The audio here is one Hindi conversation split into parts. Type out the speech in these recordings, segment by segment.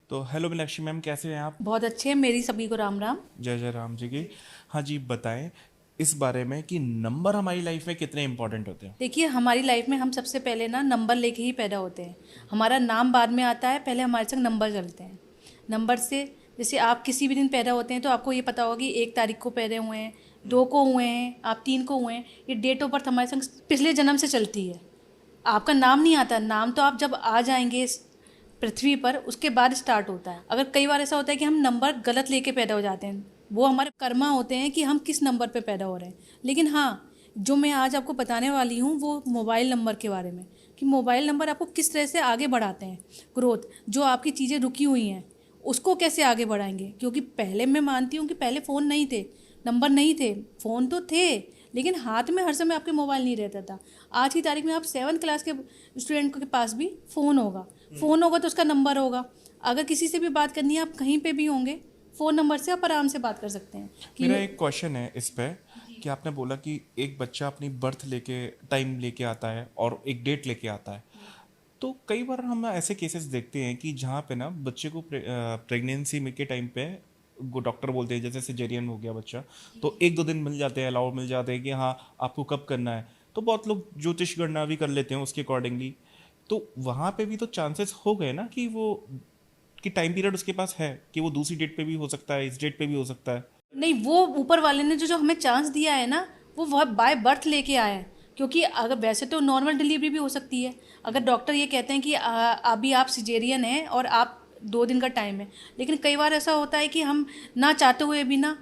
तो हेलो मीनाक्षी मैम, कैसे हैं आप? बहुत अच्छे हैं। मेरी सभी को राम राम। जय जय राम जी की। हाँ जी, बताएं इस बारे में कि नंबर हमारी लाइफ में कितने इंपॉर्टेंट होते हैं। देखिए, हमारी लाइफ में हम सबसे पहले ना नंबर लेके ही पैदा होते हैं। हमारा नाम बाद में आता है, पहले हमारे संग नंबर चलते हैं। नंबर से जैसे आप किसी भी दिन पैदा होते हैं तो आपको ये पता होगा कि 1 तारीख को पैदा हुए हैं, 2 को हुए हैं, आप 3 को हुए हैं। ये डेट ऑफ बर्थ हमारे संग पिछले जन्म से चलती है। आपका नाम नहीं आता, नाम तो आप जब आ जाएंगे इस पृथ्वी पर उसके बाद स्टार्ट होता है। अगर कई बार ऐसा होता है कि हम नंबर गलत लेके पैदा हो जाते हैं, वो हमारे कर्मा होते हैं कि हम किस नंबर पे पैदा हो रहे हैं। लेकिन हाँ, जो मैं आज आपको बताने वाली हूँ वो मोबाइल नंबर के बारे में, कि मोबाइल नंबर आपको किस तरह से आगे बढ़ाते हैं। ग्रोथ, जो आपकी चीज़ें रुकी हुई हैं उसको कैसे आगे बढ़ाएंगे। क्योंकि पहले मैं मानती हूँ कि पहले फ़ोन नहीं थे, नंबर नहीं थे, फ़ोन तो थे लेकिन हाथ में हर समय आपके मोबाइल नहीं रहता था। आज की तारीख में आप 7th क्लास के स्टूडेंट के पास भी फ़ोन होगा तो उसका नंबर होगा। अगर किसी से भी बात करनी है, आप कहीं पे भी होंगे, फ़ोन नंबर से आप आराम से बात कर सकते हैं कि मेरा एक क्वेश्चन है इस पे कि आपने बोला कि एक बच्चा अपनी बर्थ लेके टाइम लेके आता है और एक डेट लेके आता है। तो कई बार हम ऐसे केसेस देखते हैं कि जहाँ पे ना बच्चे को प्रेगनेंसी में के टाइम पे वो डॉक्टर बोलते हैं जैसे सिजेरियन हो गया बच्चा, तो 1-2 दिन मिल जाते हैं, अलाउ मिल जाते हैं कि हाँ आपको कब करना है। तो बहुत लोग ज्योतिष गणना भी कर लेते हैं उसके अकॉर्डिंगली। तो वहाँ पे भी तो चांसेस हो गए ना कि वो कि टाइम पीरियड उसके पास है कि वो दूसरी डेट पे भी हो सकता है, इस डेट पे भी हो सकता है। नहीं, वो ऊपर वाले ने जो जो हमें चांस दिया है ना, वो वह बाय बर्थ लेके आए हैं। क्योंकि अगर वैसे तो नॉर्मल डिलीवरी भी हो सकती है। अगर डॉक्टर ये कहते हैं कि अभी आप सिजेरियन हैं और आप 2 दिन का टाइम है, लेकिन कई बार ऐसा होता है कि हम ना चाहते हुए भी ना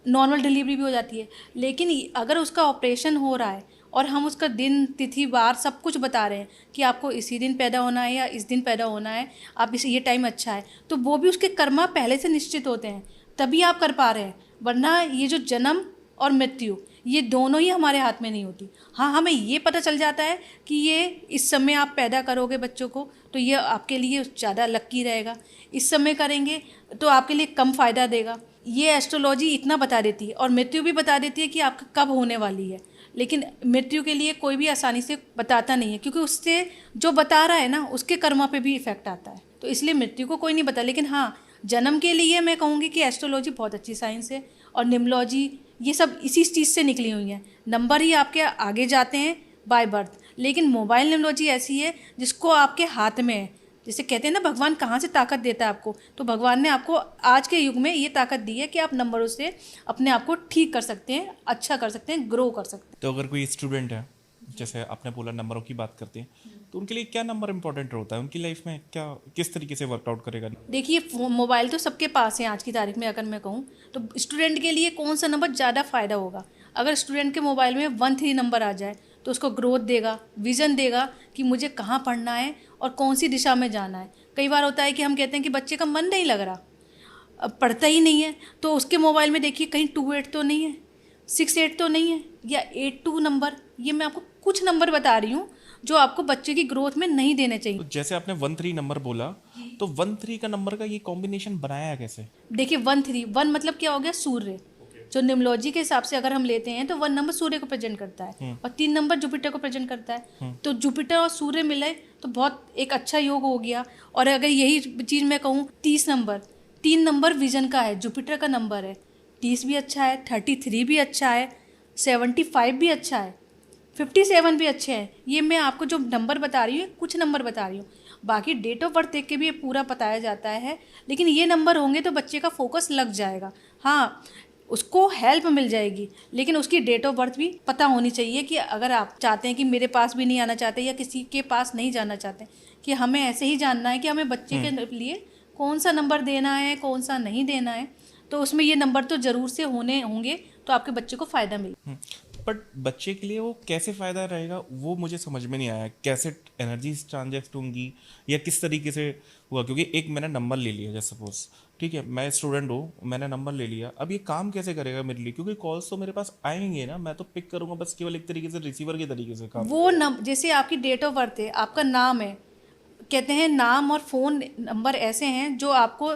नॉर्मल डिलीवरी भी हो जाती है। लेकिन अगर उसका ऑपरेशन हो रहा है और हम उसका दिन तिथि वार सब कुछ बता रहे हैं कि आपको इसी दिन पैदा होना है या इस दिन पैदा होना है, आप इस ये टाइम अच्छा है, तो वो भी उसके कर्मा पहले से निश्चित होते हैं, तभी आप कर पा रहे हैं। वरना ये जो जन्म और मृत्यु, ये दोनों ही हमारे हाथ में नहीं होती। हाँ, हमें ये पता चल जाता है कि ये इस समय आप पैदा करोगे बच्चों को तो ये आपके लिए ज़्यादा लक्की रहेगा, इस समय करेंगे तो आपके लिए कम फ़ायदा देगा। ये एस्ट्रोलॉजी इतना बता देती है, और मृत्यु भी बता देती है कि आपका कब होने वाली है। लेकिन मृत्यु के लिए कोई भी आसानी से बताता नहीं है, क्योंकि उससे जो बता रहा है ना उसके कर्मा पे भी इफेक्ट आता है। तो इसलिए मृत्यु को कोई नहीं बता। लेकिन हाँ, जन्म के लिए मैं कहूँगी कि एस्ट्रोलॉजी बहुत अच्छी साइंस है, और निम्नोलॉजी, ये सब इसी चीज़ से निकली हुई हैं। नंबर ही आपके आगे जाते हैं बाय बर्थ। लेकिन मोबाइल निम्नोलॉजी ऐसी है जिसको आपके हाथ में है। जैसे कहते हैं ना, भगवान कहाँ से ताकत देता है आपको, तो भगवान ने आपको आज के युग में ये ताकत दी है कि आप नंबरों से अपने आप को ठीक कर सकते हैं, अच्छा कर सकते हैं, ग्रो कर सकते हैं। तो अगर कोई स्टूडेंट है, जैसे आपने बोला नंबरों की बात करते हैं, तो उनके लिए क्या नंबर इंपॉर्टेंट होता है उनकी लाइफ में, क्या किस तरीके से वर्कआउट करेगा? देखिए, मोबाइल तो सबके पास है आज की तारीख में। अगर मैं कहूँ तो स्टूडेंट के लिए कौन सा नंबर ज़्यादा फ़ायदा होगा। अगर स्टूडेंट के मोबाइल में 1 3 नंबर आ जाए तो उसको ग्रोथ देगा, विज़न देगा कि मुझे कहाँ पढ़ना है और कौन सी दिशा में जाना है। कई बार होता है कि हम कहते हैं कि बच्चे का मन नहीं लग रहा, अब पढ़ता ही नहीं है, तो उसके मोबाइल में देखिए कहीं 2 8 तो नहीं है, 6 8 तो नहीं है, या 8 2 नंबर। ये मैं आपको कुछ नंबर बता रही हूँ जो आपको बच्चे की ग्रोथ में नहीं देने चाहिए। तो जैसे आपने 1-3 नंबर बोला, तो 1-3 का नंबर का ये कॉम्बिनेशन बनाया कैसे? देखिए, 1 3 1 मतलब क्या हो गया, सूर्य। जो निम्नोलॉजी के हिसाब से अगर हम लेते हैं तो 1 नंबर सूर्य को प्रेजेंट करता है और 3 नंबर जुपिटर को प्रेजेंट करता है। तो जुपिटर और सूर्य मिले तो बहुत एक अच्छा योग हो गया। और अगर यही चीज़ मैं कहूँ, 30 नंबर, 3 नंबर विजन का है, जुपिटर का नंबर है। 30 भी अच्छा है, 33 भी अच्छा है, 75 भी अच्छा है, 57 भी अच्छे हैं। ये मैं आपको जो नंबर बता रही हूँ कुछ नंबर बता रही हूँ, बाकी डेट ऑफ बर्थ देख के भी ये पूरा बताया जाता है। लेकिन ये नंबर होंगे तो बच्चे का फोकस लग जाएगा। हाँ, उसको हेल्प मिल जाएगी, लेकिन उसकी डेट ऑफ बर्थ भी पता होनी चाहिए। कि अगर आप चाहते हैं कि मेरे पास भी नहीं आना चाहते या किसी के पास नहीं जाना चाहते, कि हमें ऐसे ही जानना है कि हमें बच्चे के लिए कौन सा नंबर देना है, कौन सा नहीं देना है, तो उसमें ये नंबर तो ज़रूर से होने होंगे, तो आपके बच्चे को फ़ायदा मिले। बट बच्चे के लिए वो कैसे फ़ायदा रहेगा वो मुझे समझ में नहीं आया। कैसे एनर्जी ट्रांजेक्ट होंगी या किस तरीके से हुआ? क्योंकि एक मैंने नंबर ले लिया, जैसे सपोज, ठीक है मैं स्टूडेंट हूँ, मैंने नंबर ले लिया, अब ये काम कैसे करेगा मेरे लिए? क्योंकि कॉल्स तो मेरे पास आएंगे ना, मैं तो पिक करूँगा बस केवल एक तरीके से रिसीवर के तरीके से काम। वो जैसे आपकी डेट ऑफ बर्थ है, आपका नाम है, कहते हैं नाम और फ़ोन नंबर ऐसे हैं जो आपको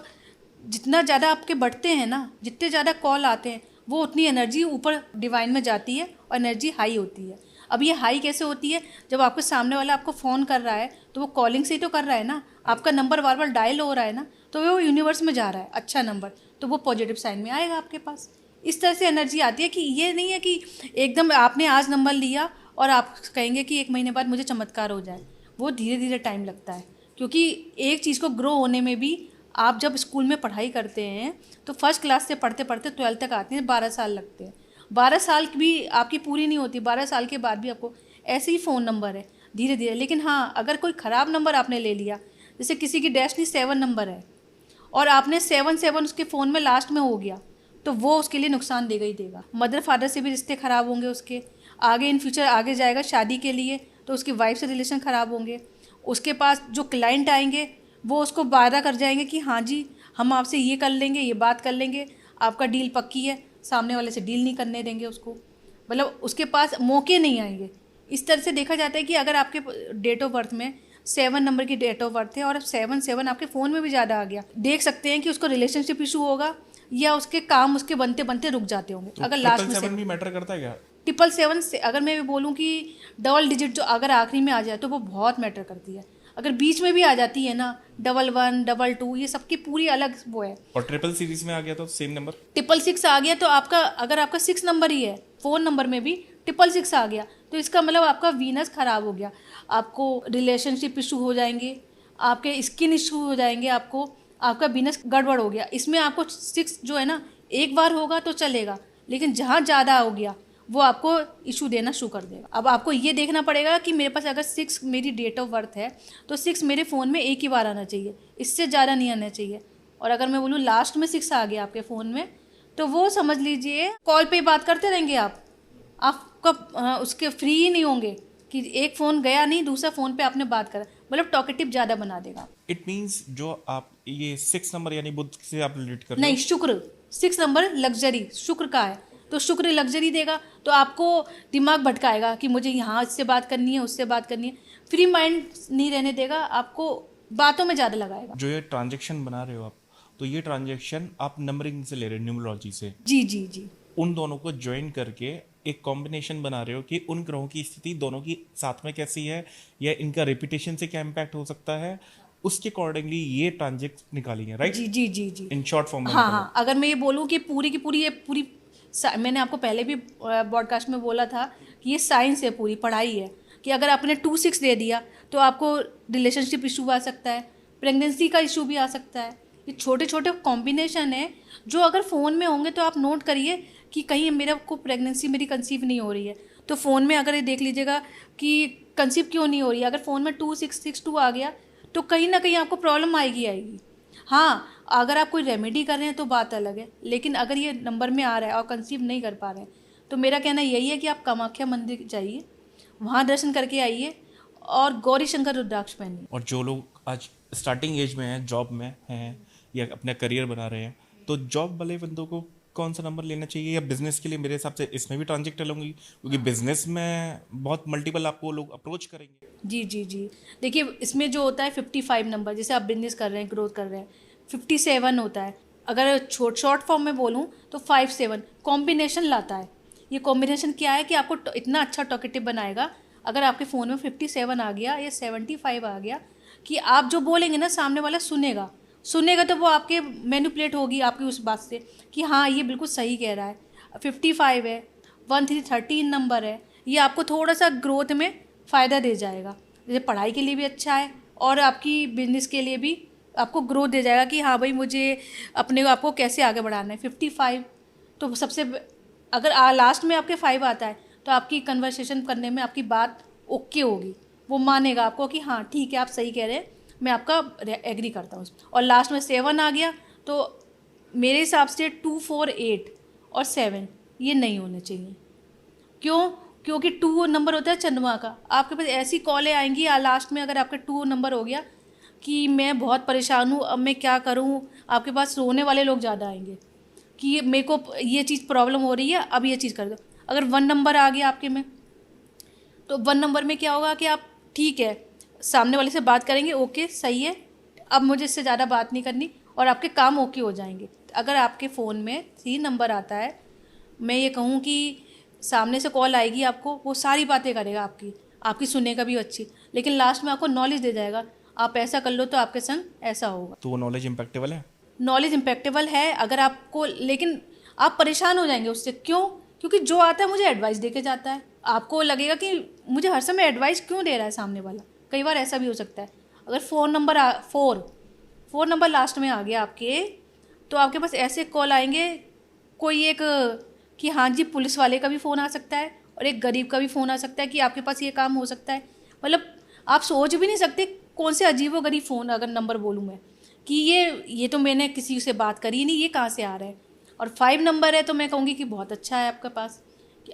जितना ज़्यादा आपके बढ़ते हैं ना, जितने ज़्यादा कॉल आते हैं, वो उतनी एनर्जी ऊपर डिवाइन में जाती है और एनर्जी हाई होती है। अब ये हाई कैसे होती है? जब आपके सामने वाला आपको फ़ोन कर रहा है तो वो कॉलिंग से ही तो कर रहा है ना, आपका नंबर बार बार डायल हो रहा है ना, तो वो यूनिवर्स में जा रहा है अच्छा नंबर, तो वो पॉजिटिव साइन में आएगा आपके पास। इस तरह से एनर्जी आती है कि ये नहीं है कि एकदम आपने आज नंबर लिया और आप कहेंगे कि 1 महीने बाद मुझे चमत्कार हो जाए। वो धीरे धीरे टाइम लगता है, क्योंकि एक चीज़ को ग्रो होने में भी, आप जब स्कूल में पढ़ाई करते हैं तो फर्स्ट क्लास से पढ़ते पढ़ते 12th तक आते हैं, 12 साल लगते हैं। 12 साल भी आपकी पूरी नहीं होती, 12 साल के बाद भी आपको ऐसे ही फ़ोन नंबर है धीरे धीरे। लेकिन हाँ, अगर कोई ख़राब नंबर आपने ले लिया, जैसे किसी की डेस्टिनी 7 नंबर है और आपने 7 उसके फ़ोन में लास्ट में हो गया, तो वो उसके लिए नुकसान देगा ही देगा। मदर फादर से भी रिश्ते ख़राब होंगे उसके, आगे इन फ्यूचर आगे जाएगा शादी के लिए तो उसकी वाइफ से रिलेशन ख़राब होंगे। उसके पास जो क्लाइंट आएंगे वो उसको वादा कर जाएंगे कि हाँ जी हम आपसे ये कर लेंगे, ये बात कर लेंगे, आपका डील पक्की है, सामने वाले से डील नहीं करने देंगे उसको, मतलब उसके पास मौके नहीं आएंगे। इस तरह से देखा जाता है कि अगर आपके डेट ऑफ बर्थ में 7 नंबर की डेट ऑफ बर्थ है और 7 आपके फ़ोन में भी ज़्यादा आ गया, देख सकते हैं कि उसको रिलेशनशिप इशू होगा या उसके काम उसके बनते बनते रुक जाते होंगे। तो अगर लास्ट में 777 भी मैटर करता है क्या? 777 से अगर मैं बोलूँ कि डबल डिजिट जो अगर आखिरी में आ जाए तो वो बहुत मैटर करती है। अगर बीच में भी आ जाती है ना, 11 22, ये सबकी पूरी अलग वो है। और ट्रिपल सीरीज में आ गया तो सेम नंबर? 666 आ गया तो आपका, अगर आपका 6 नंबर ही है फ़ोन नंबर में भी 666 आ गया तो इसका मतलब आपका वीनस ख़राब हो गया, आपको रिलेशनशिप इशू हो जाएंगे, आपके स्किन इशू हो जाएंगे, आपको आपका वीनस गड़बड़ हो गया। इसमें आपको 6 जो है ना, एक बार होगा तो चलेगा, लेकिन जहाँ ज़्यादा हो गया वो आपको इशू देना शुरू कर देगा। अब आपको ये देखना पड़ेगा कि मेरे पास अगर 6 मेरी डेट ऑफ बर्थ है तो 6 मेरे फ़ोन में एक ही बार आना चाहिए, इससे ज़्यादा नहीं आना चाहिए। और अगर मैं बोलूँ लास्ट में 6 आ गया आपके फ़ोन में, तो वो समझ लीजिए कॉल पे बात करते रहेंगे आपका उसके फ्री ही नहीं होंगे कि एक फ़ोन गया नहीं, दूसरा फ़ोन पे आपने बात करा, मतलब टॉकेटिव ज़्यादा बना देगा। इट मीन्स जो आप ये 6 नंबर यानी बुध से आप रिलेट कर रहे नहीं, हो? शुक्र 6 नंबर लग्जरी शुक्र का है, तो शुक्र लग्जरी देगा तो आपको दिमाग भटकाएगा कि मुझे यहाँ इससे बात करनी है, उससे बात करनी है, फ्री माइंड नहीं रहने देगा, आपको बातों में ज़्यादा लगाएगा। जो ये ट्रांजेक्शन बना रहे हो आप, तो ये ट्रांजेक्शन आप नंबरिंग से ले रहे हो, न्यूमरोलॉजी से। जी जी जी। उन दोनों को ज्वाइन करके एक कॉम्बिनेशन बना रहे हो कि उन ग्रहों की स्थिति दोनों की साथ में कैसी है, या इनका रेपुटेशन से क्या इम्पैक्ट हो सकता है, उसके अकॉर्डिंगली ये ट्रांजेक्ट निकालेंगे, राइट? जी जी जी जी। इन शॉर्ट फॉर्म में हाँ निकालो। हाँ, अगर मैं ये बोलूँ कि पूरी की पूरी ये पूरी मैंने आपको पहले भी ब्रॉडकास्ट में बोला था कि ये साइंस है, पूरी पढ़ाई है, कि अगर आपने 2 6 दे दिया तो आपको रिलेशनशिप इशू आ सकता है, प्रेगनेंसी का इशू भी आ सकता है। ये छोटे छोटे कॉम्बिनेशन है जो अगर फ़ोन में होंगे तो आप नोट करिए कि कहीं मेरा को प्रेगनेंसी मेरी कंसीव नहीं हो रही है, तो फ़ोन में अगर ये देख लीजिएगा कि कंसीव क्यों नहीं हो रही है, अगर फ़ोन में 2662 आ गया तो कहीं ना कहीं आपको प्रॉब्लम आएगी। हाँ, अगर आप कोई रेमेडी कर रहे हैं तो बात अलग है, लेकिन अगर ये नंबर में आ रहा है और कंसीव नहीं कर पा रहे हैं तो मेरा कहना यही है कि आप कामाख्या मंदिर जाइए, वहाँ दर्शन करके आइए और गौरी शंकर रुद्राक्ष पहनिए। और जो लोग आज स्टार्टिंग एज में हैं, जॉब में हैं या अपना करियर बना रहे हैं, तो जॉब वाले बंदों को कौन सा नंबर लेना चाहिए? या बिजनेस के लिए मेरे हिसाब से इसमें भी ट्रांजेक्ट लूँगी, क्योंकि बिजनेस में बहुत मल्टीपल आपको लोग अप्रोच करेंगे। जी जी जी। देखिए इसमें जो होता है 55 नंबर, जैसे आप बिजनेस कर रहे हैं, ग्रोथ कर रहे हैं, 57 होता है। अगर शॉर्ट फॉर्म में बोलूँ तो 57 कॉम्बिनेशन लाता है। ये कॉम्बिनेशन क्या है कि आपको इतना अच्छा टॉकेटिव बनाएगा, अगर आपके फ़ोन में 57 आ गया या 75 आ गया, कि आप जो बोलेंगे ना सामने वाला सुनेगा तो वो आपके मैनिपुलेट होगी आपकी उस बात से कि हाँ ये बिल्कुल सही कह रहा है। 55 है, 13 नंबर है, ये आपको थोड़ा सा ग्रोथ में फ़ायदा दे जाएगा, जैसे पढ़ाई के लिए भी अच्छा है और आपकी बिजनेस के लिए भी आपको ग्रोथ दे जाएगा कि हाँ भाई मुझे अपने आपको कैसे आगे बढ़ाना है। 55 तो सबसे अगर लास्ट में आपके 5 आता है तो आपकी कन्वर्सेशन करने में आपकी बात ओके होगी, वो मानेगा आपको कि हाँ ठीक है आप सही कह रहे हैं, मैं आपका एग्री करता हूँ। और लास्ट में 7 आ गया तो मेरे हिसाब से 2 4 8 और 7 ये नहीं होने चाहिए। क्यों? क्योंकि 2 नंबर होता है चंद्रमा का, आपके पास ऐसी कॉलें आएंगी लास्ट में अगर आपका 2 नंबर हो गया कि मैं बहुत परेशान हूँ, अब मैं क्या करूँ, आपके पास रोने वाले लोग ज़्यादा आएंगे कि मेरे को ये चीज़ प्रॉब्लम हो रही है, अब ये चीज़ कर दो। अगर 1 नंबर आ गया आपके में तो 1 नंबर में क्या होगा कि आप ठीक है सामने वाले से बात करेंगे, ओके सही है, अब मुझे इससे ज़्यादा बात नहीं करनी, और आपके काम ओके हो जाएंगे। अगर आपके फ़ोन में 3 नंबर आता है, मैं ये कहूँ कि सामने से कॉल आएगी आपको, वो सारी बातें करेगा आपकी सुनेगा भी अच्छी, लेकिन लास्ट में आपको नॉलेज दे जाएगा, आप ऐसा कर लो तो आपके संग ऐसा होगा। तो वो नॉलेज इम्पैक्टेबल है? नॉलेज इम्पेक्टेबल है अगर आपको, लेकिन आप परेशान हो जाएंगे उससे। क्यों? क्योंकि जो आता है मुझे एडवाइस दे के जाता है। आपको लगेगा कि मुझे हर समय एडवाइस क्यों दे रहा है सामने वाला। कई बार ऐसा भी हो सकता है। अगर फोर नंबर लास्ट में आ गया आपके, तो आपके पास ऐसे कॉल आएंगे, कोई एक कि हाँ जी पुलिस वाले का भी फ़ोन आ सकता है और एक गरीब का भी फ़ोन आ सकता है कि आपके पास ये काम हो सकता है। मतलब आप सोच भी नहीं सकते कौन से अजीबो गरीब फ़ोन, अगर नंबर बोलूँ मैं, कि ये तो मैंने किसी से बात करी ही नहीं, ये कहाँ से आ रहा है। और 5 नंबर है तो मैं कहूँगी कि बहुत अच्छा है आपके पास।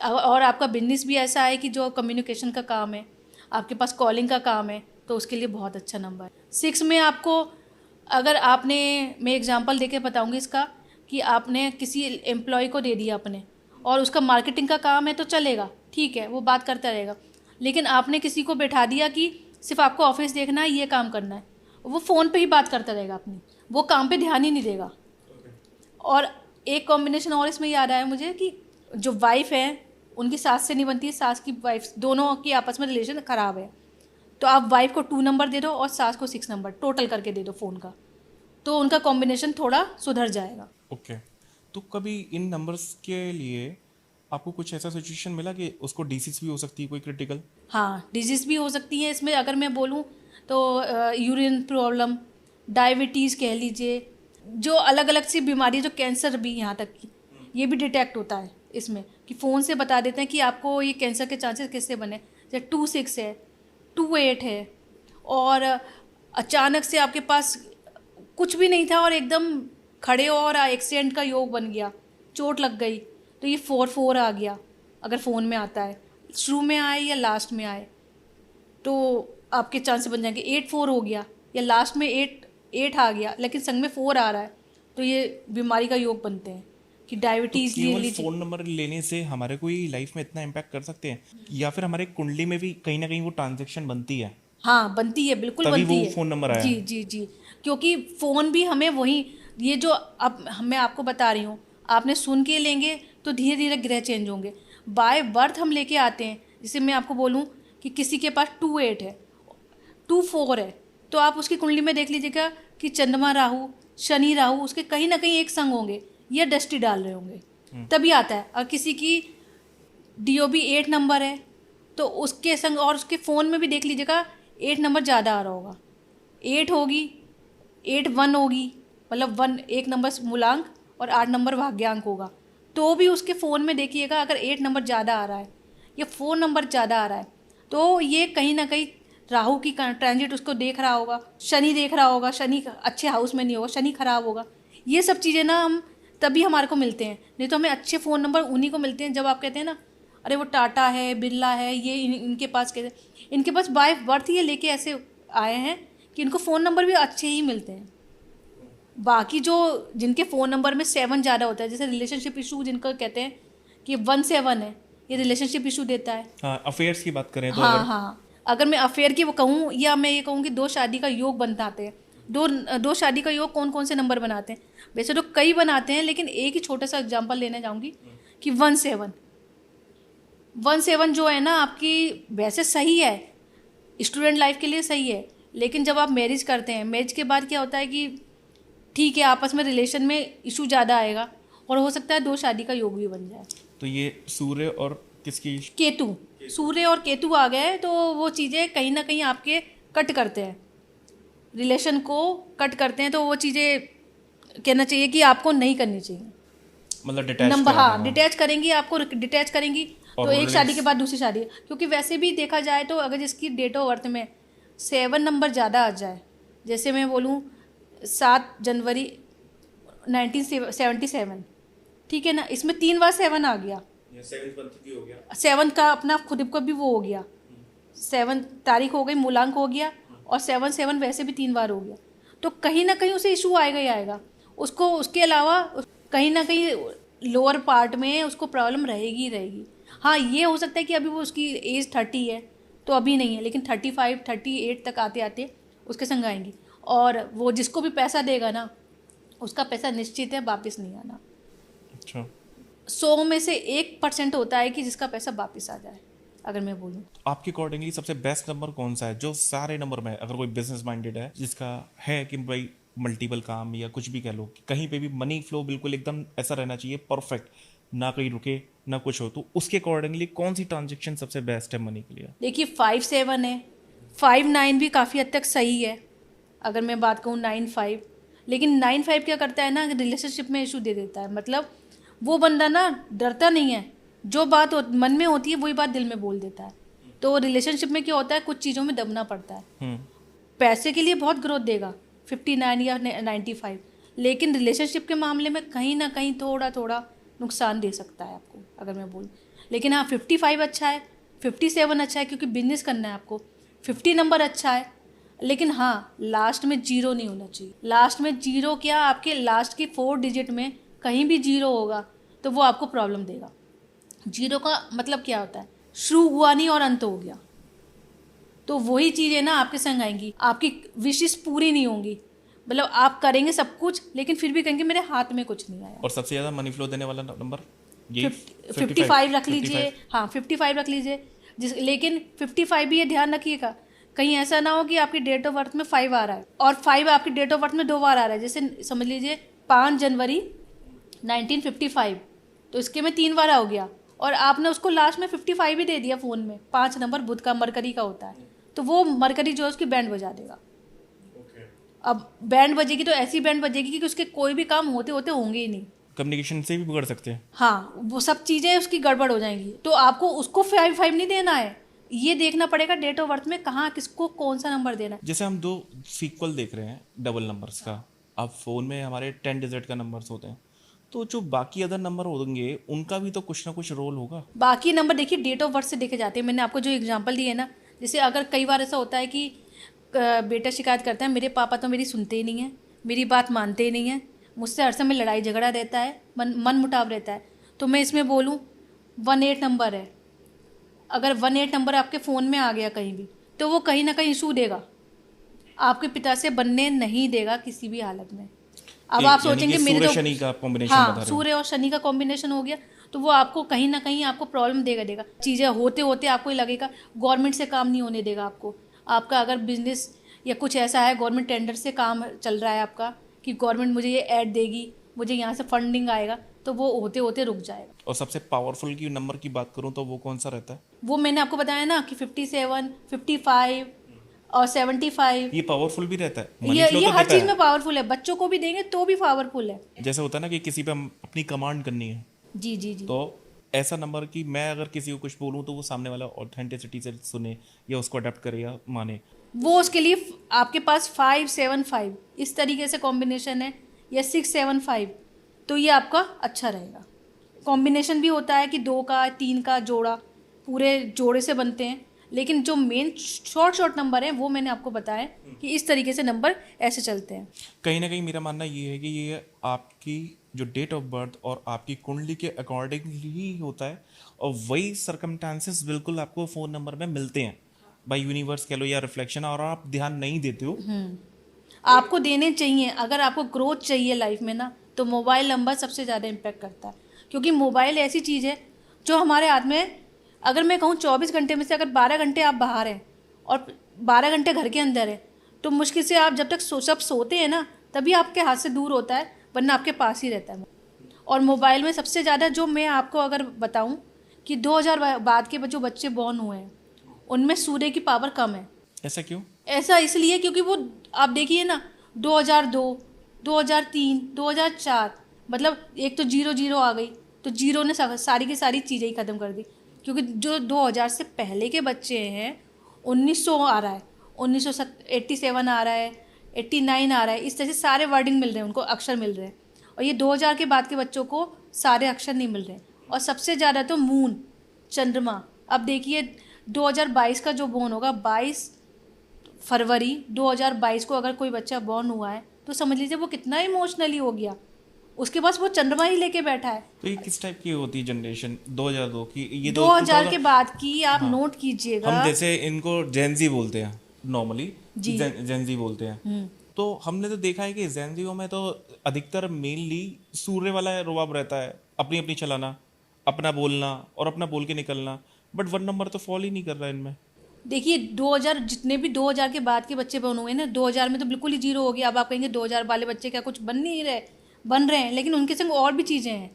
और आपका बिजनेस भी ऐसा है कि जो कम्युनिकेशन का काम है, आपके पास कॉलिंग का काम है, तो उसके लिए बहुत अच्छा नंबर है। 6 में आपको, अगर आपने, मैं एग्जांपल देके बताऊंगी इसका, कि आपने किसी एम्प्लॉय को दे दिया अपने, और उसका मार्केटिंग का काम है तो चलेगा, ठीक है, वो बात करता रहेगा। लेकिन आपने किसी को बैठा दिया कि सिर्फ आपको ऑफिस देखना है, ये काम करना है, वो फ़ोन पे ही बात करता रहेगा अपनी, वो काम पे ध्यान ही नहीं देगा। और एक कॉम्बिनेशन और इसमें याद आया मुझे कि जो वाइफ है उनकी सास से नहीं बनती है, सास की वाइफ, दोनों की आपस में रिलेशन ख़राब है, तो आप वाइफ को 2 नंबर दे दो और सास को 6 नंबर टोटल करके दे दो फ़ोन का, तो उनका कॉम्बिनेशन थोड़ा सुधर जाएगा। ओके। तो कभी इन नंबर्स के लिए आपको कुछ ऐसा सिचुएशन मिला कि उसको डिसीज भी हो सकती है कोई क्रिटिकल? हाँ, डिजीज़ भी हो सकती है इसमें। अगर मैं बोलूँ तो यूरिन प्रॉब्लम, डायबिटीज़ कह लीजिए, जो अलग अलग सी बीमारी, जो कैंसर भी यहाँ तक की, ये भी डिटेक्ट होता है इसमें, कि फ़ोन से बता देते हैं कि आपको ये कैंसर के चांसेस किससे बने। जैसे 2-6 है, 2-8 है, और अचानक से आपके पास कुछ भी नहीं था और एकदम खड़े हो और एक्सीडेंट का योग बन गया, चोट लग गई, तो ये 4-4 आ गया। अगर फ़ोन में आता है, शुरू में आए या लास्ट में आए, तो आपके चांस बन जाएंगे। 8-4 हो गया या लास्ट में 8 आ गया लेकिन संग में 4 आ रहा है, तो ये बीमारी का योग बनते हैं, कि तो डायबिटीज़ ले केवल लीजिए। फोन नंबर लेने से हमारे कोई लाइफ में इतना इम्पैक्ट कर सकते हैं, या फिर हमारे कुंडली में भी कहीं ना कहीं वो ट्रांजैक्शन बनती है हाँ, बनती है, बिल्कुल तभी बनती वो है। फोन नंबर आया? जी जी जी। क्योंकि फ़ोन भी हमें वही, ये जो अब मैं आपको बता रही हूँ, आपने सुन के लेंगे तो धीरे धीरे ग्रह चेंज होंगे। बाय बर्थ हम लेके आते हैं। जैसे मैं आपको बोलूँ कि किसी के पास 2-8 है, 2-4 है, तो आप उसकी कुंडली में देख लीजिएगा कि चंद्रमा राहु, शनि राहु उसके कहीं ना कहीं एक संग होंगे, या दृष्टि डाल रहे होंगे, तभी आता है। और किसी की DOB 8 नंबर है, तो उसके संग, और उसके फ़ोन में भी देख लीजिएगा 8 नंबर ज़्यादा आ रहा होगा। 8 होगी, 8-1 होगी, मतलब 1 एक नंबर मूलांक और 8 नंबर भाग्यांक होगा, तो भी उसके फ़ोन में देखिएगा अगर 8 नंबर ज़्यादा आ रहा है या 4 नंबर ज़्यादा आ रहा है, तो ये कहीं ना कहीं राहु की ट्रांजिट उसको देख रहा होगा, शनि देख रहा होगा, शनि अच्छे हाउस में नहीं होगा, शनि खराब होगा। ये सब चीज़ें ना हम तभी हमारे को मिलते हैं, नहीं तो हमें अच्छे फ़ोन नंबर उन्हीं को मिलते हैं जब आप कहते हैं ना, अरे वो टाटा है, बिरला है, ये इनके पास कैसे, इनके पास बाय बर्थ ये लेके ऐसे आए हैं कि इनको फ़ोन नंबर भी अच्छे ही मिलते हैं। बाकी जो जिनके फ़ोन नंबर में 7 ज़्यादा होता है, जैसे रिलेशनशिप इशू जिनको कहते हैं कि 1-7 है, ये रिलेशनशिप इशू देता है। हाँ, अफेयर्स की बात करें तो हाँ अगर हाँ, अगर मैं अफेयर की वो कहूँ, या मैं ये कहूँ कि 2 शादी का योग बनाते हैं, दो शादी का योग कौन कौन से नंबर बनाते हैं, वैसे तो कई बनाते हैं, लेकिन एक ही छोटा सा एग्जांपल लेने जाऊँगी कि 1-7 जो है ना आपकी, वैसे सही है, स्टूडेंट लाइफ के लिए सही है, लेकिन जब आप मैरिज करते हैं, मैरिज के बाद क्या होता है कि ठीक है आपस में रिलेशन में इशू ज़्यादा आएगा, और हो सकता है 2 शादी का योग भी बन जाए। तो ये सूर्य और किसकी? केतु, सूर्य और केतु आ गए तो वो चीज़ें कहीं ना कहीं आपके कट करते हैं, रिलेशन को कट करते हैं, तो वो चीज़ें कहना चाहिए कि आपको नहीं करनी चाहिए। मतलब डिटैच नंबर, करना हाँ, है। डिटैच करेंगी, आपको डिटैच करेंगी, तो और एक शादी के रिलेट्स बाद दूसरी शादी, क्योंकि वैसे भी देखा जाए तो अगर जिसकी डेट ऑफ बर्थ में 7 नंबर ज़्यादा आ जाए, जैसे मैं बोलूँ 7 जनवरी 1977, ठीक है ना, इसमें 3 बार 7 आ गया, 7 का अपना खुद को भी वो हो गया, 7 तारीख हो गई, मूलांक हो गया, और 7-7 वैसे भी 3 बार हो गया, तो कहीं ना कहीं उसे इशू आएगा ही आएगा उसको। उसके अलावा कहीं ना कहीं लोअर पार्ट में उसको प्रॉब्लम रहेगी ही रहेगी। हाँ, ये हो सकता है कि अभी वो उसकी एज 30 है तो अभी नहीं है, लेकिन 35-38 तक आते आते उसके संग आएंगी, और वो जिसको भी पैसा देगा ना, उसका पैसा निश्चित है वापस नहीं आना। अच्छा। 100 में से 1% होता है कि जिसका पैसा वापस आ जाए, अगर मैं बोलूँ। आपके अकॉर्डिंगली सबसे बेस्ट नंबर कौन सा है जो सारे नंबर में, अगर कोई बिजनेस माइंडेड है जिसका है कि भाई मल्टीपल काम या कुछ भी कह लो, कि कहीं पे भी मनी फ्लो बिल्कुल एकदम ऐसा रहना चाहिए परफेक्ट, ना कहीं रुके ना कुछ हो, तो उसके अकॉर्डिंगली कौन सी ट्रांजेक्शन सबसे बेस्ट है मनी के लिए? देखिए 5-7 है, 5-9 भी काफ़ी हद तक सही है अगर मैं बात कहूँ 9-5। लेकिन 9-5 क्या करता है ना, रिलेशनशिप में इशू दे देता है। मतलब वो बंदा ना डरता नहीं है, जो बात मन में होती है वही बात दिल में बोल देता है। तो रिलेशनशिप में क्या होता है, कुछ चीज़ों में दबना पड़ता है। पैसे के लिए बहुत ग्रोथ देगा 59 या 95, लेकिन रिलेशनशिप के मामले में कहीं ना कहीं थोड़ा थोड़ा नुकसान दे सकता है आपको, अगर मैं बोलूँ। लेकिन हाँ 55 अच्छा है, 57 अच्छा है, क्योंकि बिजनेस करना है आपको। 50 नंबर अच्छा है, लेकिन हाँ लास्ट में जीरो नहीं होना चाहिए। लास्ट में जीरो क्या, आपके लास्ट के 4 डिजिट में कहीं भी जीरो होगा तो वो आपको प्रॉब्लम देगा। जीरो का मतलब क्या होता है, शुरू हुआ नहीं और अंत हो गया। तो वही चीज़ें ना आपके संग आएंगी, आपकी विशेष पूरी नहीं होंगी। मतलब आप करेंगे सब कुछ, लेकिन फिर भी कहेंगे मेरे हाथ में कुछ नहीं आया। और सबसे ज़्यादा मनी फ्लो देने वाला नंबर ये 55 रख लीजिए। हाँ 55 रख लीजिए। लेकिन 55 भी ये ध्यान रखिएगा, कहीं ऐसा ना हो कि आपकी डेट ऑफ बर्थ में 5 आ रहा है और 5 आपकी डेट ऑफ बर्थ में 2 बार आ रहा है। जैसे समझ लीजिए 5 जनवरी 1955, तो इसके में 3 बार हो गया, और आपने उसको लास्ट में 55 ही दे दिया फ़ोन में। 5 नंबर बुध का, मरकरी का होता है, तो वो मरकरी जो है उसकी बैंड बजा देगा। अब बैंड बजेगी तो ऐसी बैंड बजेगी कि उसके कोई भी काम होते होते होंगे ही नहीं। कम्युनिकेशन से भी बिगड़ सकते हैं। हाँ वो सब चीज़ें उसकी गड़बड़ हो जाएंगी। तो आपको उसको 5 नहीं देना है, ये देखना पड़ेगा डेट ऑफ बर्थ में कहाँ किसको कौन सा नंबर देना है। जैसे हम दो सीक्वल देख रहे हैं डबल नंबर्स का, अब फ़ोन में हमारे 10 डिजिट का नंबर्स होते हैं, तो जो बाकी अदर नंबर होंगे उनका भी तो कुछ ना कुछ रोल होगा। बाकी नंबर देखिए डेट ऑफ बर्थ से देखे जाते हैं। मैंने आपको जो एग्जांपल दिए ना, जैसे अगर कई बार ऐसा होता है कि बेटा शिकायत करता है मेरे पापा तो मेरी सुनते ही नहीं है, मेरी बात मानते ही नहीं है, मुझसे हर समय लड़ाई झगड़ा रहता है, मन मुटाव रहता है, तो मैं इसमें बोलूँ 18 नंबर है। अगर 18 नंबर आपके फ़ोन में आ गया कहीं भी, तो वो कहीं ना कहीं इशू देगा, आपके पिता से बनने नहीं देगा किसी भी हालत में। अब आप यानी कि सोचेंगे मेरे सूर्य तो, शनि का कॉम्बिनेशन बता हाँ रहे हो। सूर्य और शनि का कॉम्बिनेशन हो गया, तो वो आपको कहीं ना कहीं आपको प्रॉब्लम देगा। चीज़ें होते होते आपको ही लगेगा गवर्नमेंट से काम नहीं होने देगा आपको। आपका अगर बिजनेस या कुछ ऐसा है, गवर्नमेंट टेंडर से काम चल रहा है आपका, कि गवर्नमेंट मुझे ये ऐड देगी, मुझे यहाँ से फंडिंग आएगा, तो वो होते होते रुक जाएगा। और सबसे पावरफुल की नंबर की बात करूं तो वो कौन सा रहता है? वो मैंने आपको बताया ना कि 57, 55 और 75। ये पावरफुल भी रहता है, मनी ये फ्लो ये तो हर देता चीज़ है। में पावरफुल है, बच्चों को भी देंगे तो भी पावरफुल है। जैसे होता है ना कि किसी पे हम अपनी कमांड करनी है, जी जी जी। तो ऐसा नंबर कि मैं अगर किसी को कुछ बोलूं तो वो सामने वाला ऑथेंटिसिटी से सुने या उसको अडेप्ट करे या माने। वो उसके लिए आपके पास 5-7-5 इस तरीके से कॉम्बिनेशन है, या 6-7-5, तो ये आपका अच्छा रहेगा। कॉम्बिनेशन भी होता है कि 2 का 3 का जोड़ा, पूरे जोड़े से बनते हैं, लेकिन जो मेन शॉर्ट नंबर है वो मैंने आपको बताया कि इस तरीके से नंबर ऐसे चलते हैं। कहीं ना कहीं मेरा मानना ये है कि ये आपकी जो डेट ऑफ बर्थ और आपकी कुंडली के अकॉर्डिंगली ही होता है, और वही सरकमस्टांसेस बिल्कुल आपको फ़ोन नंबर में मिलते हैं बाय यूनिवर्स कह लो या रिफ्लेक्शन, और आप ध्यान नहीं देते हो। आपको देने चाहिए। अगर आपको ग्रोथ चाहिए लाइफ में ना, तो मोबाइल नंबर सबसे ज़्यादा इम्पेक्ट करता है, क्योंकि मोबाइल ऐसी चीज़ है जो हमारे हाथ में, अगर मैं कहूँ 24 घंटे में से अगर 12 घंटे आप बाहर हैं और 12 घंटे घर के अंदर है, तो मुश्किल से आप जब तक सब सोते हैं ना तभी आपके हाथ से दूर होता है, वरना आपके पास ही रहता है। और मोबाइल में सबसे ज़्यादा जो मैं आपको अगर बताऊँ कि 2000 बाद के जो बच्चे बॉर्न हुए हैं उनमें सूर्य की पावर कम है। ऐसा क्यों? ऐसा इसलिए क्योंकि वो, आप देखिए ना, 2002, 2003, 2004, मतलब एक तो 0-0 आ गई, तो जीरो ने सारी की सारी चीज़ें ही ख़त्म कर दी। क्योंकि जो 2000 से पहले के बच्चे हैं, 1900 आ रहा है, 1987 आ रहा है, 89 आ रहा है, इस तरह से सारे वर्डिंग मिल रहे हैं उनको, अक्षर मिल रहे हैं। और ये 2000 के बाद के बच्चों को सारे अक्षर नहीं मिल रहे। और सबसे ज़्यादा तो मून, चंद्रमा। अब देखिए 2022 का जो बोर्न होगा, 22 फरवरी 2022 को अगर कोई बच्चा बॉर्न हुआ है, तो समझ लीजिए वो कितना इमोशनली हो गया, उसके पास वो चंद्रमा ही लेके बैठा है। तो ये किस टाइप की होती है जनरेशन 2002 की? ये 2000 के बाद की आप हाँ, नोट हम कीजिएगा। जैसे इनको जेनजी बोलते हैं नॉर्मली, जी। जेनजी बोलते हैं। तो हमने तो देखा है कि जेनजियों में तो अधिकतर मेनली सूर्य वाला रुबाब रहता है, अपनी अपनी चलाना, अपना बोलना और अपना बोल के निकलना। बट 1 नंबर तो फॉल ही नहीं कर रहा है इनमें। देखिए 2000 जितने भी 2000 के बाद के बच्चे बन हुए ना, 2000 में तो बिल्कुल ही जीरो हो गया। अब आप कहेंगे 2000 वाले बच्चे क्या कुछ बन नहीं रहे, बन रहे हैं, लेकिन उनके संग और भी चीज़ें हैं